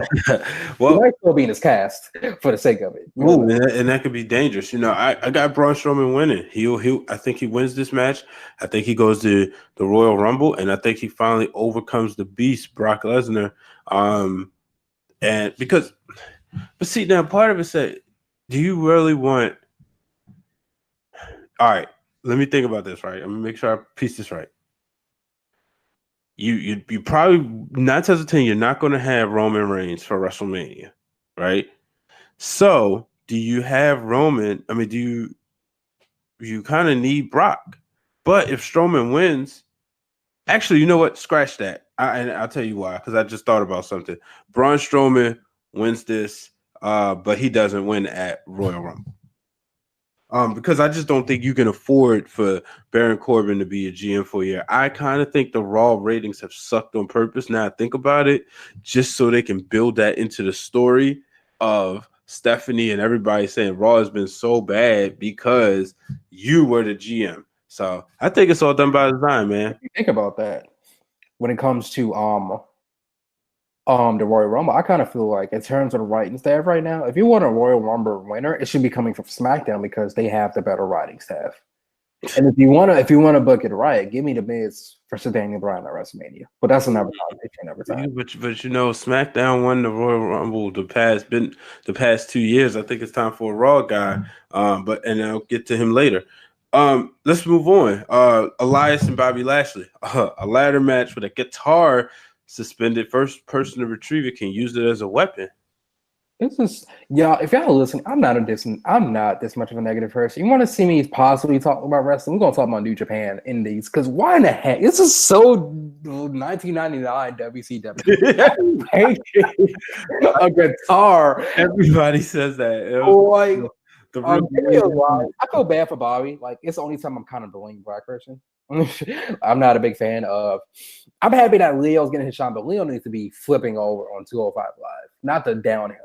well, he might still be in his cast for the sake of it. And that could be dangerous. I got Braun Strowman winning. I think he wins this match. I think he goes to the Royal Rumble, and I think he finally overcomes the beast, Brock Lesnar. But see, now part of it said, do you really want? All right, let me think about this. Right, I'm gonna make sure I piece this right. You probably, 9 times out of 10, you're not going to have Roman Reigns for WrestleMania, right? So do you have Roman? I mean, do you kind of need Brock? But if Strowman wins, actually, you know what? Scratch that. And I'll tell you why, because I just thought about something. Braun Strowman wins this. but he doesn't win at Royal Rumble. Because I just don't think you can afford for Baron Corbin to be a GM for a year. I kind of think the Raw ratings have sucked on purpose. Now I think about it, just so they can build that into the story of Stephanie and everybody saying Raw has been so bad because you were the GM. So I think it's all done by design, man. Think about that when it comes to the Royal Rumble. I kind of feel like in terms of the writing staff right now, if you want a Royal Rumble winner, it should be coming from SmackDown because they have the better writing staff. And if you want to book it right, give me the Miz versus Daniel Bryan at WrestleMania. But that's another conversation. But SmackDown won the Royal Rumble the past 2 years. I think it's time for a Raw guy. And I'll get to him later. Let's move on. Elias and Bobby Lashley, a ladder match with a guitar suspended. First person to retrieve it can use it as a weapon. This is if y'all listen, I'm not this much of a negative person. You want to see me possibly talk about wrestling? We're gonna talk about New Japan Indies because why in the heck? This is so 1999 WCW. A guitar. Everybody says that. Boy, I feel bad for Bobby. Like it's the only time I'm kind of believing black person. I'm not a big fan of. I'm happy that Leo's getting his shot, but Leo needs to be flipping over on 205 Live, not to down him.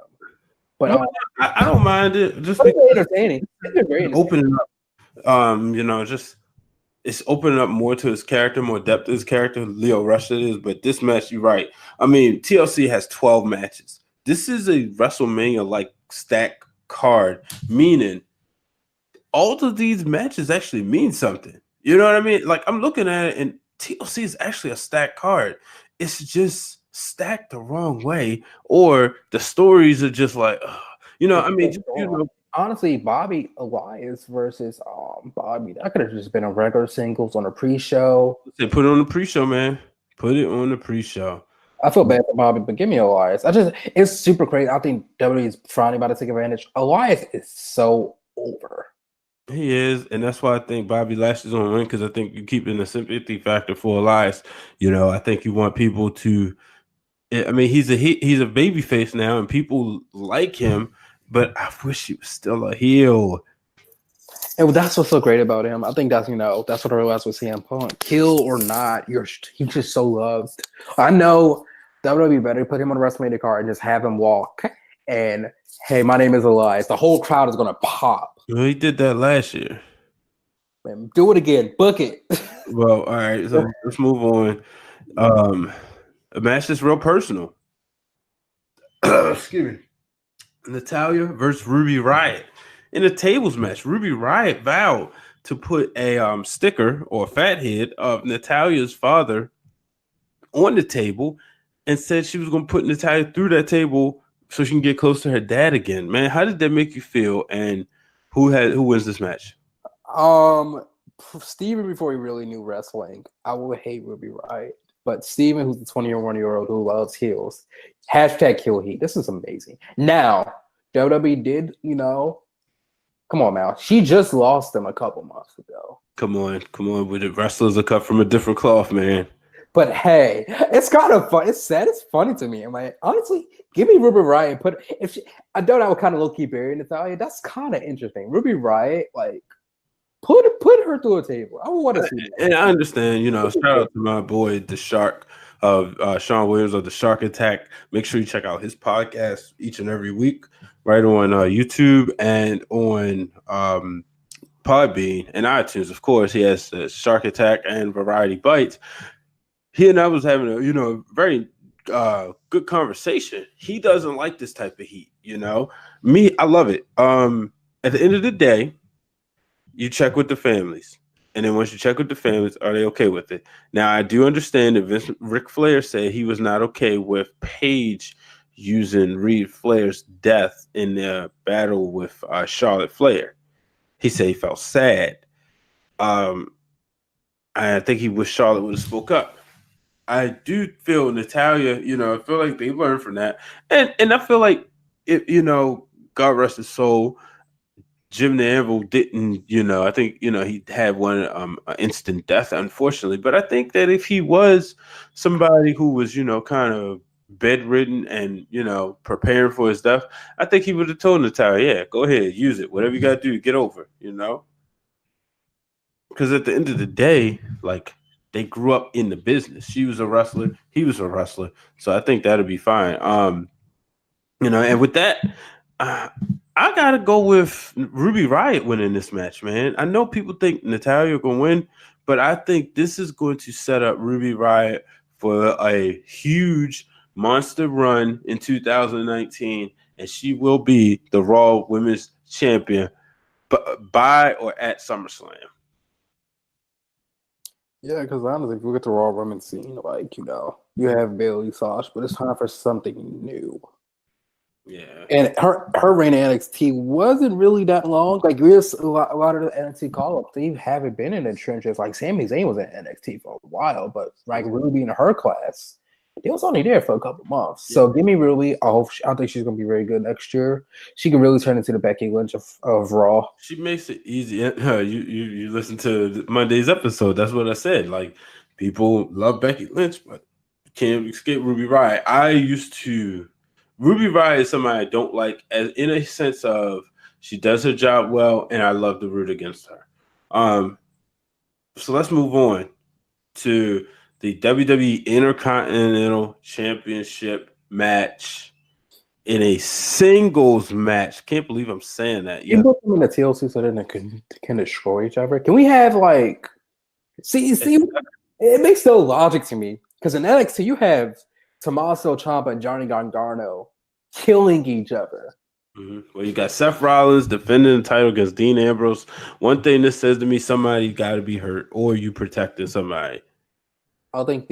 But I don't mind it. Just entertaining. It's very opening up. It's opening up more to his character, more depth to his character. Leo Rush it is, but this match, you're right. I mean, TLC has 12 matches. This is a WrestleMania like stack card, meaning all of these matches actually mean something. You know what I mean? Like I'm looking at it, and TLC is actually a stacked card. It's just stacked the wrong way, or the stories are just like, honestly, Bobby Elias versus Bobby, that could have just been a regular singles on a pre-show. They put it on the pre-show, man. Put it on the pre-show. I feel bad for Bobby, but give me Elias. It's super crazy. I think WWE is finally about to take advantage. Elias is so over. He is, and that's why I think Bobby Lashley's going to win, because I think you're keeping the sympathy factor for Elias. I think you want people to. I mean, he's a baby face now, and people like him, but I wish he was still a heel. And that's what's so great about him. I think that's what I realized with CM Punk. Heel or not, he's just so loved. I know that would be better to put him on a WrestleMania card and just have him walk. And hey, my name is Elias. The whole crowd is gonna pop. Well, he did that last year. Man, do it again. Book it. Well, all right. So let's move on. A match that's real personal. Excuse me. Natalya versus Ruby Riott in a tables match. Ruby Riott vowed to put a sticker or a fat head of Natalya's father on the table, and said she was going to put Natalya through that table so she can get close to her dad again. Man, how did that make you feel? And who wins this match? Steven, before he really knew wrestling, I would hate Ruby Riott. But Steven, who's the 21-year-old who loves heels, hashtag heel heat. This is amazing. Now, WWE did, come on now. She just lost them a couple months ago. Come on. With the wrestlers are cut from a different cloth, man. But hey, it's kind of fun. It's sad. It's funny to me. I'm like, honestly, give me Ruby Riott. I know that would kind of low-key bury Natalya. That's kind of interesting. Ruby Riott, like, put her through a table. I want to see that. And I understand, shout out to my boy, the Shark of Sean Williams of the Shark Attack. Make sure you check out his podcast each and every week, right on YouTube and on Podbean and iTunes. Of course, he has the Shark Attack and Variety Bites. He and I was having a very good conversation. He doesn't like this type of heat, Me, I love it. At the end of the day, you check with the families. And then once you check with the families, are they okay with it? Now, I do understand that Ric Flair said he was not okay with Paige using Reed Flair's death in their battle with Charlotte Flair. He said he felt sad. I think he wished Charlotte would have spoke up. I do feel Natalya, I feel like they learned from that. And I feel like, God rest his soul, Jim the Anvil didn't, I think, he had one instant death, unfortunately. But I think that if he was somebody who was, kind of bedridden and, preparing for his death, I think he would have told Natalya, yeah, go ahead, use it. Whatever you got to do, get over, Because at the end of the day, like, they grew up in the business. She was a wrestler. He was a wrestler. So I think that'll be fine. And with that, I got to go with Ruby Riott winning this match, man. I know people think Natalya going to win, but I think this is going to set up Ruby Riott for a huge monster run in 2019, and she will be the Raw Women's Champion by or at SummerSlam. Yeah, because honestly, if you look at the Raw Women's scene, you have Bayley, Sasha, but it's time for something new. Yeah, and her reign in NXT wasn't really that long. Like, there's a lot of the NXT call-ups, they haven't been in the trenches. Like, Sami Zayn was in NXT for a while, but like Ruby in her class, they was only there for a couple months. So give me Ruby. I think she's gonna be very good next year. She can really turn into the Becky Lynch of Raw. She makes it easy. You listen to Monday's episode. That's what I said. Like, people love Becky Lynch, but can't escape Ruby Riott. Ruby Riott is somebody I don't like, as in a sense of she does her job well, and I love to root against her. So let's move on to the WWE Intercontinental Championship match in a singles match. Can't believe I'm saying that. You put them in the TLC so then they can destroy each other. Can we have see? It makes no logic to me, because in NXT you have Tommaso Ciampa and Johnny Gargano killing each other. Mm-hmm. Well, you got Seth Rollins defending the title against Dean Ambrose. One thing this says to me, somebody got to be hurt, or you protecting somebody. I think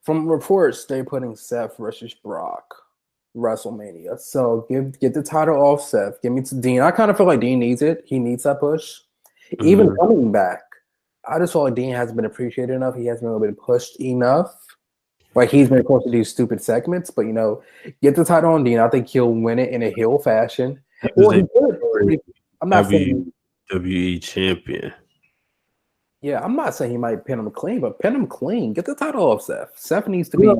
from reports, they're putting Seth versus Brock WrestleMania. So get the title off Seth. Give me to Dean. I kind of feel like Dean needs it. He needs that push. Mm-hmm. Even coming back, I just feel like Dean hasn't been appreciated enough. He hasn't really been pushed enough. Like, he's been forced to do stupid segments, but get the title on Dean. I think he'll win it in a heel fashion. I'm not saying WWE champion. Yeah, I'm not saying he might pin him clean, but pin him clean. Get the title off Seth. Seth needs to be.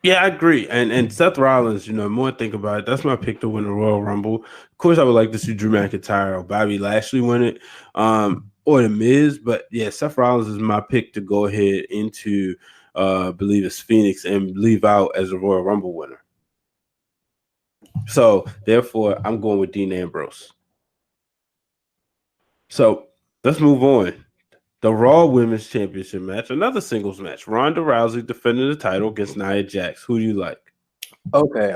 Yeah, I agree. And Seth Rollins, the more I think about it, that's my pick to win the Royal Rumble. Of course, I would like to see Drew McIntyre or Bobby Lashley win it, or The Miz. But yeah, Seth Rollins is my pick to go ahead into, believe it's Phoenix, and leave out as a Royal Rumble winner. So therefore, I'm going with Dean Ambrose. So let's move on. The Raw Women's Championship match, another singles match. Ronda Rousey defending the title against Nia Jax. Who do you like? Okay,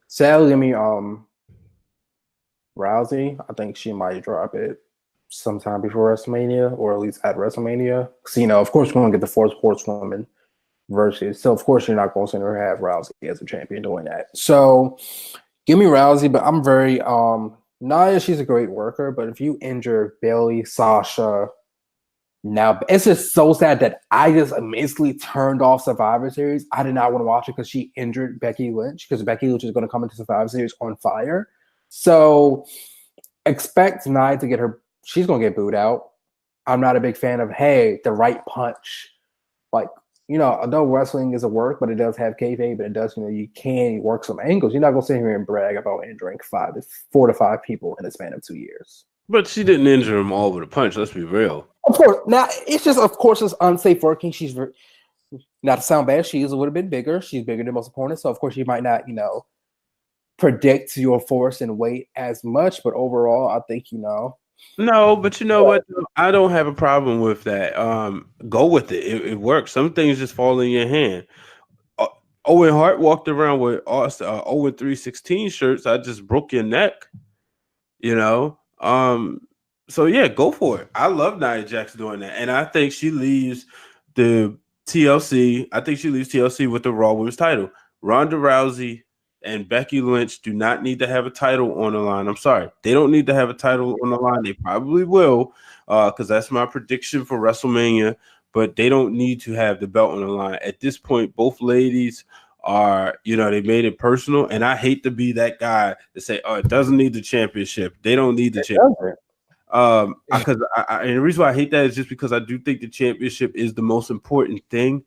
sadly, give me Rousey. I think she might drop it sometime before WrestleMania, or at least at WrestleMania. Because, of course, we're going to get the fourth horsewoman versus. So, of course, you're not going to send her have Rousey as a champion doing that. So, give me Rousey, but I'm very Nia, she's a great worker, but if you injure Bayley, Sasha, now it's just so sad that I just immediately turned off Survivor Series. I did not want to watch it because she injured Becky Lynch, because Becky Lynch is going to come into Survivor Series on fire. So expect Nia to get her. She's going to get booed out. I'm not a big fan of, the right punch. Like, although wrestling is a work, but it does have kayfabe, but it does, you can work some angles. You're not going to sit here and brag about injuring 4 to 5 people in a span of 2 years. But she didn't injure them all with a punch. Let's be real. Of course. Now, it's just, of course, it's unsafe working. She's, not to sound bad, she is a little bit bigger. She's bigger than most opponents. So, of course, she might not, predict your force and weight as much. But overall, I think, No, but you know what? I don't have a problem with that. Go with it. It works. Some things just fall in your hand. Owen Hart walked around with Owen 316 shirts. I just broke your neck. So yeah, go for it. I love Nia Jax doing that, and I think she leaves the TLC. I think she leaves TLC with the Raw Women's title. Ronda Rousey and Becky Lynch do not need to have a title on the line. I'm sorry. They don't need to have a title on the line. They probably will, because that's my prediction for WrestleMania, but they don't need to have the belt on the line. At this point, both ladies are, they made it personal, and I hate to be that guy to say, it doesn't need the championship. They don't need the championship. And the reason why I hate that is just because I do think the championship is the most important thing.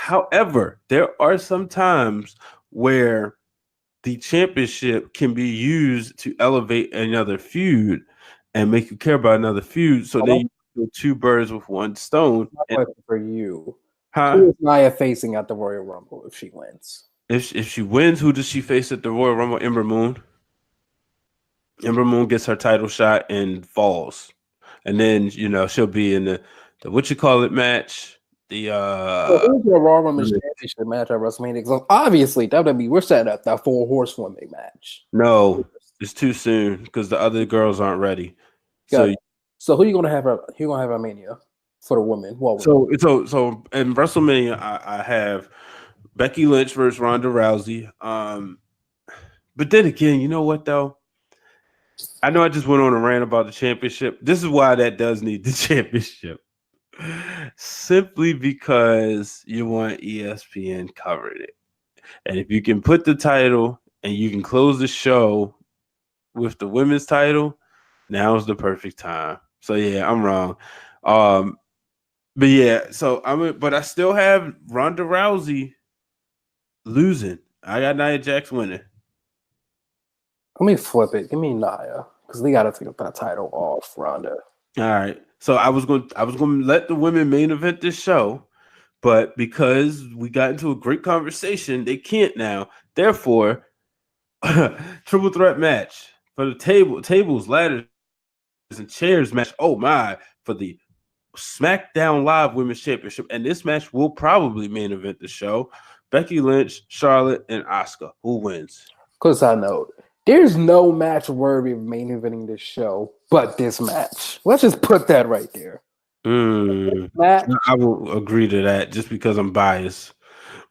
However, there are some times where the championship can be used to elevate another feud and make you care about another feud. So then you kill two birds with one stone. My question for you: Huh? Who is Nia facing at the Royal Rumble if she wins? If she wins, who does she face at the Royal Rumble? Ember Moon. Ember Moon gets her title shot and falls, and then she'll be in the what you call it match. The who's the Raw Women's Championship match at WrestleMania? Because obviously WWE, we're setting up that 4 horsewoman match. No, it's too soon because the other girls aren't ready. So who you gonna have? Who you gonna have at Mania for the women? So in WrestleMania, I have Becky Lynch versus Ronda Rousey. But then again, you know what though? I know I just went on a rant about the championship. This is why that does need the championship. Simply because you want ESPN covering it. And if you can put the title and you can close the show with the women's title, now's the perfect time. So yeah, I'm wrong. But yeah, but I still have Ronda Rousey losing. I got Nia Jax winning. Let me flip it. Give me Nia because they got to take that title off Ronda. All right. So I was going to let the women main event this show, but because we got into a great conversation, they can't now. Therefore, triple threat match for the tables, ladders, and chairs match. Oh my! For the SmackDown Live Women's Championship, and this match will probably main event the show. Becky Lynch, Charlotte, and Asuka. Who wins? Because I know there's no match worthy of main eventing this show but this match. Let's just put that right there. Match. I will agree to that just because I'm biased.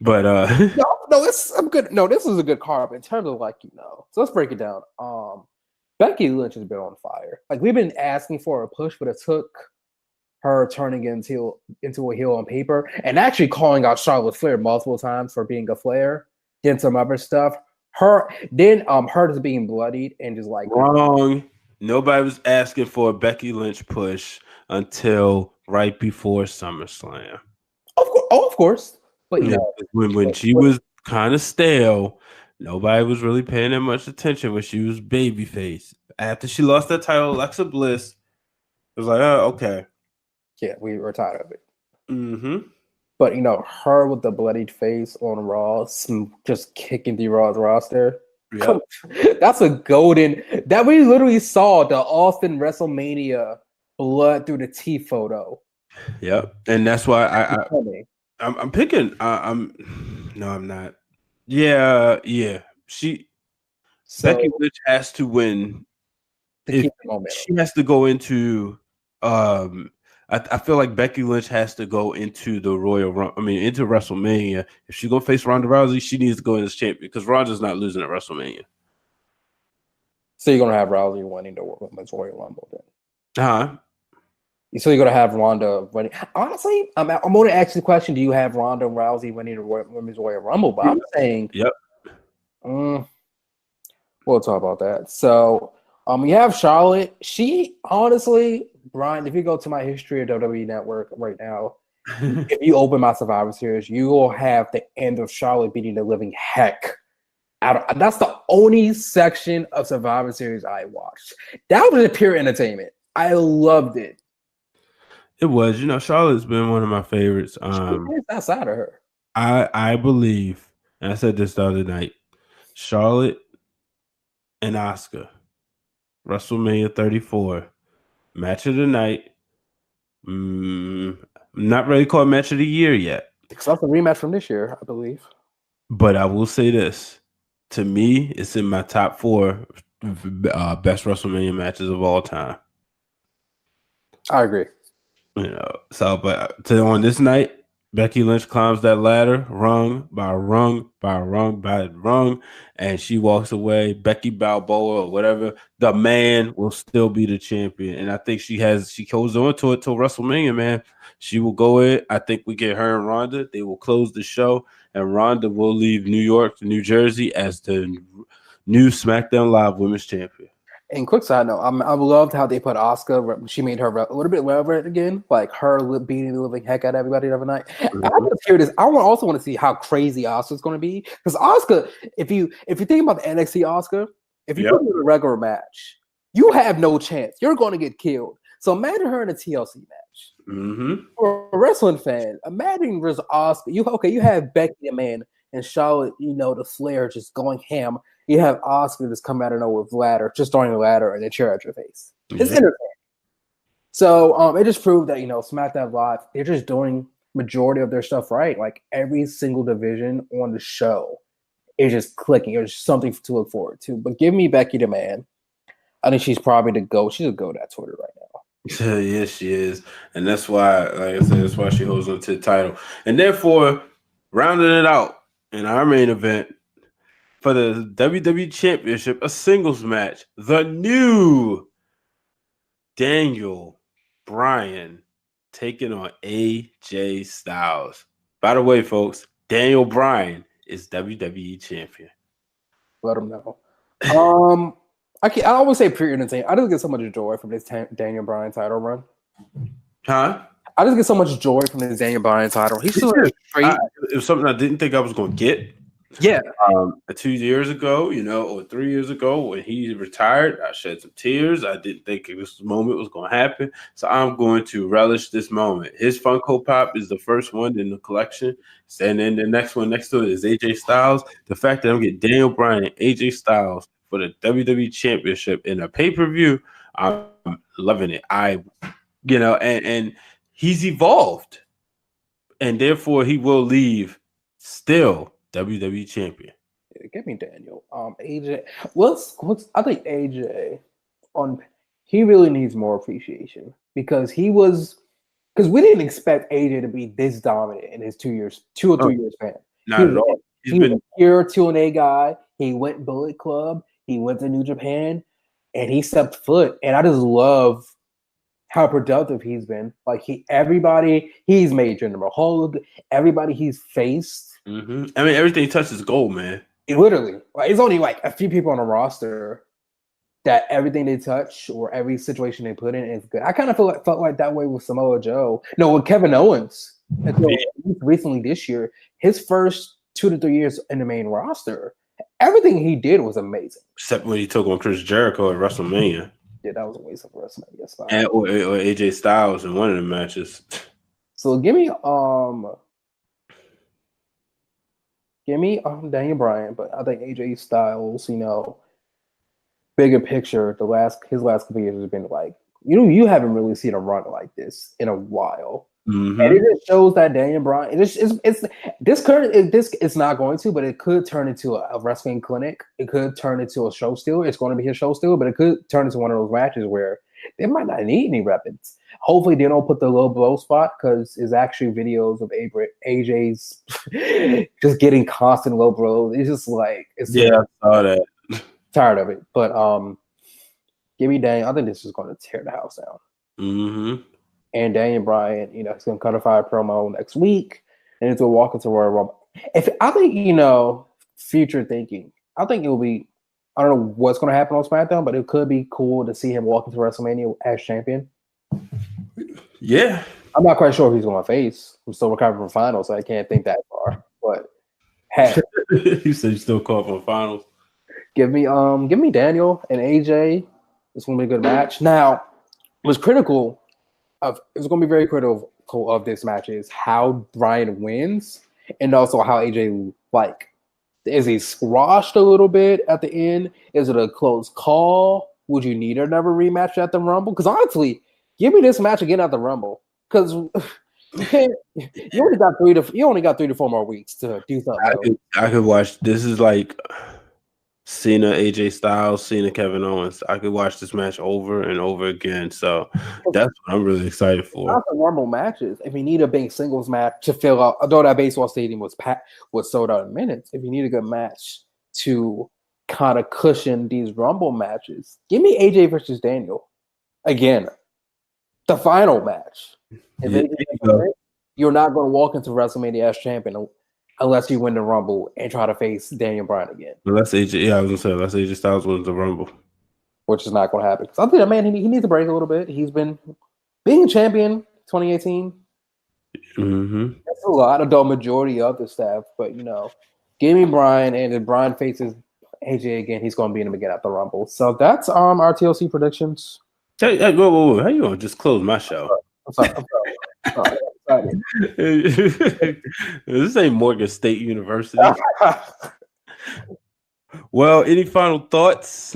But I'm good. No, this is a good card in terms of So let's break it down. Becky Lynch has been on fire. Like we've been asking for a push, but it took her turning into a heel on paper and actually calling out Charlotte Flair multiple times for being a Flair, then some other stuff. Her just being bloodied and just wrong. Nobody was asking for a Becky Lynch push until right before SummerSlam. Of course. But when she was kind of stale, nobody was really paying that much attention when she was babyface. After she lost that title, Alexa Bliss, it was like, oh, okay. Yeah, we were tired of it. Mm-hmm. But her with the bloodied face on Raw, just kicking the Raw roster. Yep. That's a golden that we literally saw the Austin WrestleMania blood through the T photo. Yep, and that's why I'm picking. No, I'm not. Yeah. Becky Lynch has to win. She has to go into. I feel like Becky Lynch has to go into the into WrestleMania. If she's gonna face Ronda Rousey, she needs to go in as champion because Ronda's not losing at WrestleMania. So you're gonna have Rousey winning the Women's Royal Rumble then? Huh? So you're gonna have Ronda winning? Honestly, I'm gonna ask the question: do you have Ronda Rousey winning the Women's Royal Rumble? But I'm saying, yep. We'll talk about that. So, you have Charlotte. She honestly. Brian, if you go to my history of WWE Network right now, if you open my Survivor Series, you will have the end of Charlotte beating the living heck out of. That's the only section of Survivor Series I watched. That was a pure entertainment. I loved it. It was. Charlotte's been one of my favorites. Outside of her, I believe, and I said this the other night, Charlotte and Asuka, WrestleMania 34. Match of the night. Not really called match of the year yet. It's not the rematch from this year, I believe. But I will say this. To me, it's in my top 4 best WrestleMania matches of all time. I agree. But on this night, Becky Lynch climbs that ladder, rung by rung by rung by rung, and she walks away. Becky Balboa or whatever, the man will still be the champion. And I think she goes on to it till WrestleMania, man. She will go in. I think we get her and Ronda. They will close the show, and Ronda will leave New York to New Jersey as the new SmackDown Live Women's Champion. And quick side note, I loved how they put Asuka. She made her a little bit relevant again, like her beating the living heck out of everybody the other night. Mm-hmm. I'm just curious. I also want to see how crazy Asuka's going to be, because Asuka, if you think about the NXT Asuka, if you put her in a regular match, you have no chance. You're going to get killed. So imagine her in a TLC match. Mm-hmm. For a wrestling fan, imagine there's Asuka. You have Becky the Man and Charlotte, the Flair just going ham. You have Asuka just come out of nowhere with ladder, just throwing a ladder and a chair at your face. It's entertaining. So it just proved that SmackDown Live, they're just doing majority of their stuff right. Like every single division on the show is just clicking. There's something to look forward to. But give me Becky the Man. I think she's probably the GOAT. She's a GOAT at Twitter right now. Yes, she is. And that's why, like I said, that's why she holds on to the title. And therefore, rounding it out in our main event for the WWE Championship, a singles match, the new Daniel Bryan taking on AJ Styles. By the way, folks, Daniel Bryan is WWE champion. Let him know. I always say pure entertainment. I just get so much joy from this Daniel Bryan title run. Huh? I just get so much joy from this Daniel Bryan title. He's still straight. It was something I didn't think I was going to get. Yeah. 2 years ago, or 3 years ago when he retired, I shed some tears. I didn't think this moment was going to happen. So I'm going to relish this moment. His Funko Pop is the first one in the collection. And then the next one next to it is AJ Styles. The fact that I'm getting Daniel Bryan and AJ Styles for the WWE Championship in a pay-per-view, I'm loving it. And he's evolved. And therefore he will leave still WWE champion. Yeah, give me Daniel. AJ. I think AJ he really needs more appreciation because we didn't expect AJ to be this dominant in his 2 or 3 years span. Not at all. He was a pure 2A guy. He went Bullet Club. He went to New Japan, and he stepped foot. And I just love how productive he's been. Like everybody he's made Jinder Mahal, everybody he's faced. Mm-hmm. I mean, everything he touches gold, man. Literally, it's only like a few people on the roster that everything they touch or every situation they put in is good. I kind of felt like that way with Samoa Joe. No, with Kevin Owens. Recently this year, his first 2 to 3 years in the main roster, everything he did was amazing. Except when he took on Chris Jericho at WrestleMania. Yeah, that was a waste of WrestleMania style. Or AJ Styles in one of the matches. So give me Daniel Bryan, but I think AJ Styles, bigger picture, his last couple years has been like, you haven't really seen a run like this in a while. Mm-hmm. And it just shows that Daniel Bryan, it's not going to, but it could turn into a wrestling clinic. It could turn into a show steal. It's going to be a show steal, but it could turn into one of those matches where they might not need any weapons. Hopefully they don't put the low blow spot because it's actually videos of AJ's just getting constant low blows. It's just like I saw that. Tired of it. But give me Daniel. I think this is going to tear the house down. Mm-hmm. And Daniel Bryan, he's going to cut a fire promo next week, and it's a walk into Royal Rumble. I think future thinking, I think it will be. I don't know what's going to happen on SmackDown, but it could be cool to see him walk into WrestleMania as champion. Yeah. I'm not quite sure if he's going to face. I'm still recovering from finals, so I can't think that far. But hey. You said you still caught from finals. Give me Daniel and AJ. It's going to be a good match. Now, it's going to be very critical of this match is how Bryan wins and also how AJ is he squashed a little bit at the end? Is it a close call? Would you need another rematch at the Rumble? Because honestly, give me this match again at the Rumble. Because you only got 3 to 4 more weeks to do something. I could watch. This is like Cena, AJ Styles, Cena, Kevin Owens. I could watch this match over and over again. So that's what I'm really excited for. Not the Rumble matches. If you need a big singles match to fill out, although that baseball stadium was sold out in minutes, if you need a good match to kind of cushion these Rumble matches, give me AJ versus Daniel again. The final match. You're not going to walk into WrestleMania as champion unless you win the Rumble and try to face Daniel Bryan again. Unless AJ Styles wins the Rumble. which is not going to happen. Because I think that man, he needs a break a little bit. He's been being champion 2018. That's a lot of the majority of the staff, but give me Bryan, and if Bryan faces AJ again, he's going to beat him again at the Rumble. So that's our TLC predictions. Hey, whoa. How you going to just close my show? I'm sorry. This ain't Morgan State University. Well, any final thoughts?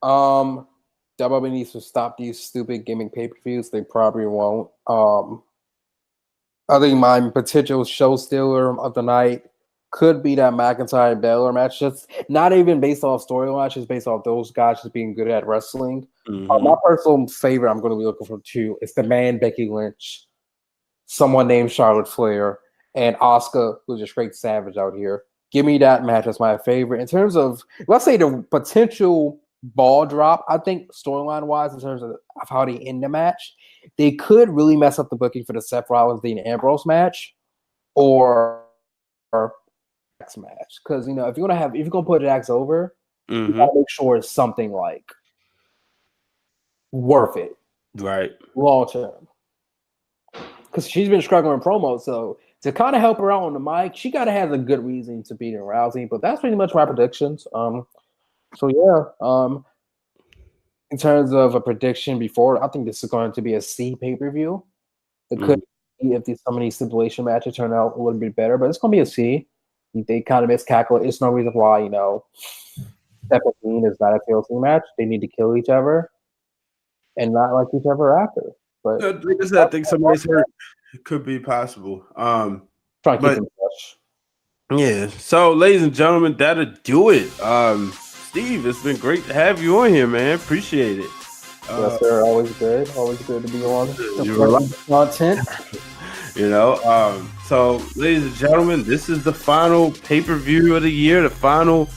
WWE needs to stop these stupid gimmick pay-per-views. They probably won't. I think my potential show stealer of the night could be that McIntyre Baylor match. Just not even based off storyline, just based off those guys just being good at wrestling. My personal favorite I'm going to be looking for too is the man Becky Lynch, someone named Charlotte Flair, and Asuka, who's a straight savage out here. Give me that match as my favorite. In terms of, let's say, the potential ball drop, I think storyline wise, in terms of how they end the match, they could really mess up the booking for the Seth Rollins Dean Ambrose match or X match. Because if you're gonna put Jax over, you gotta make sure it's something like worth it, right, long term. Because she's been struggling in promo, so to kind of help her out on the mic, she gotta have a good reason to beat Rousey. But that's pretty much my predictions. So yeah, in terms of a prediction before, I think this is going to be a C pay-per-view. It could be if some of these stipulation matches turn out a little bit better, but it's going to be a C. They kind of miscalculate. It's no reason why, Steph and Dean is not a TLC match. They need to kill each other and not like each other after. But I think somebody's hurt. It could be possible. Trying to keep them fresh. Yeah. So, ladies and gentlemen, that'll do it. Steve, it's been great to have you on here, man. Appreciate it. Yes, sir. Always good. Always good to be on content. So, ladies and gentlemen, this is the final pay-per-view of the year, the final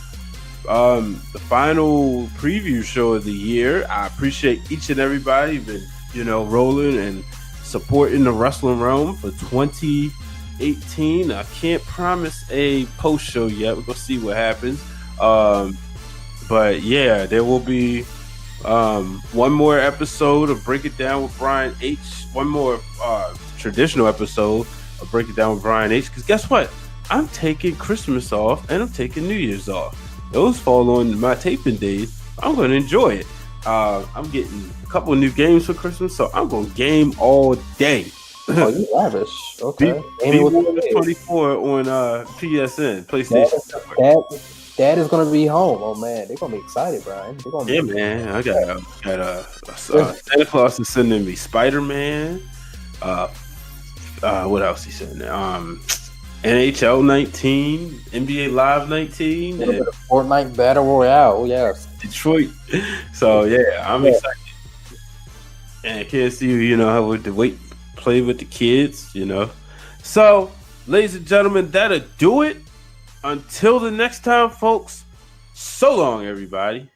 preview show of the year. I appreciate each and everybody been, rolling and supporting the wrestling realm for 2018. I can't promise a post show yet. We're gonna see what happens. But yeah, there will be one more episode of Break It Down with Bryan H. One more traditional episode of Break It Down with Bryan H. Because guess what? I'm taking Christmas off and I'm taking New Year's off. Those fall on my taping days. I'm going to enjoy it. I'm getting a couple of new games for Christmas, so I'm going to game all day. Oh, you lavish. Okay. Be 24 on PSN, PlayStation. Dad is going to be home. Oh, man. They're going to be excited, Bryan. Man. I got Santa Claus is sending me Spider-Man. What else he sending? NHL 19, NBA Live 19. And Fortnite Battle Royale. Oh, yes. Detroit. So, yeah, I'm excited. And I can't see, how we play with the kids, So, ladies and gentlemen, that'll do it. Until the next time, folks, so long, everybody.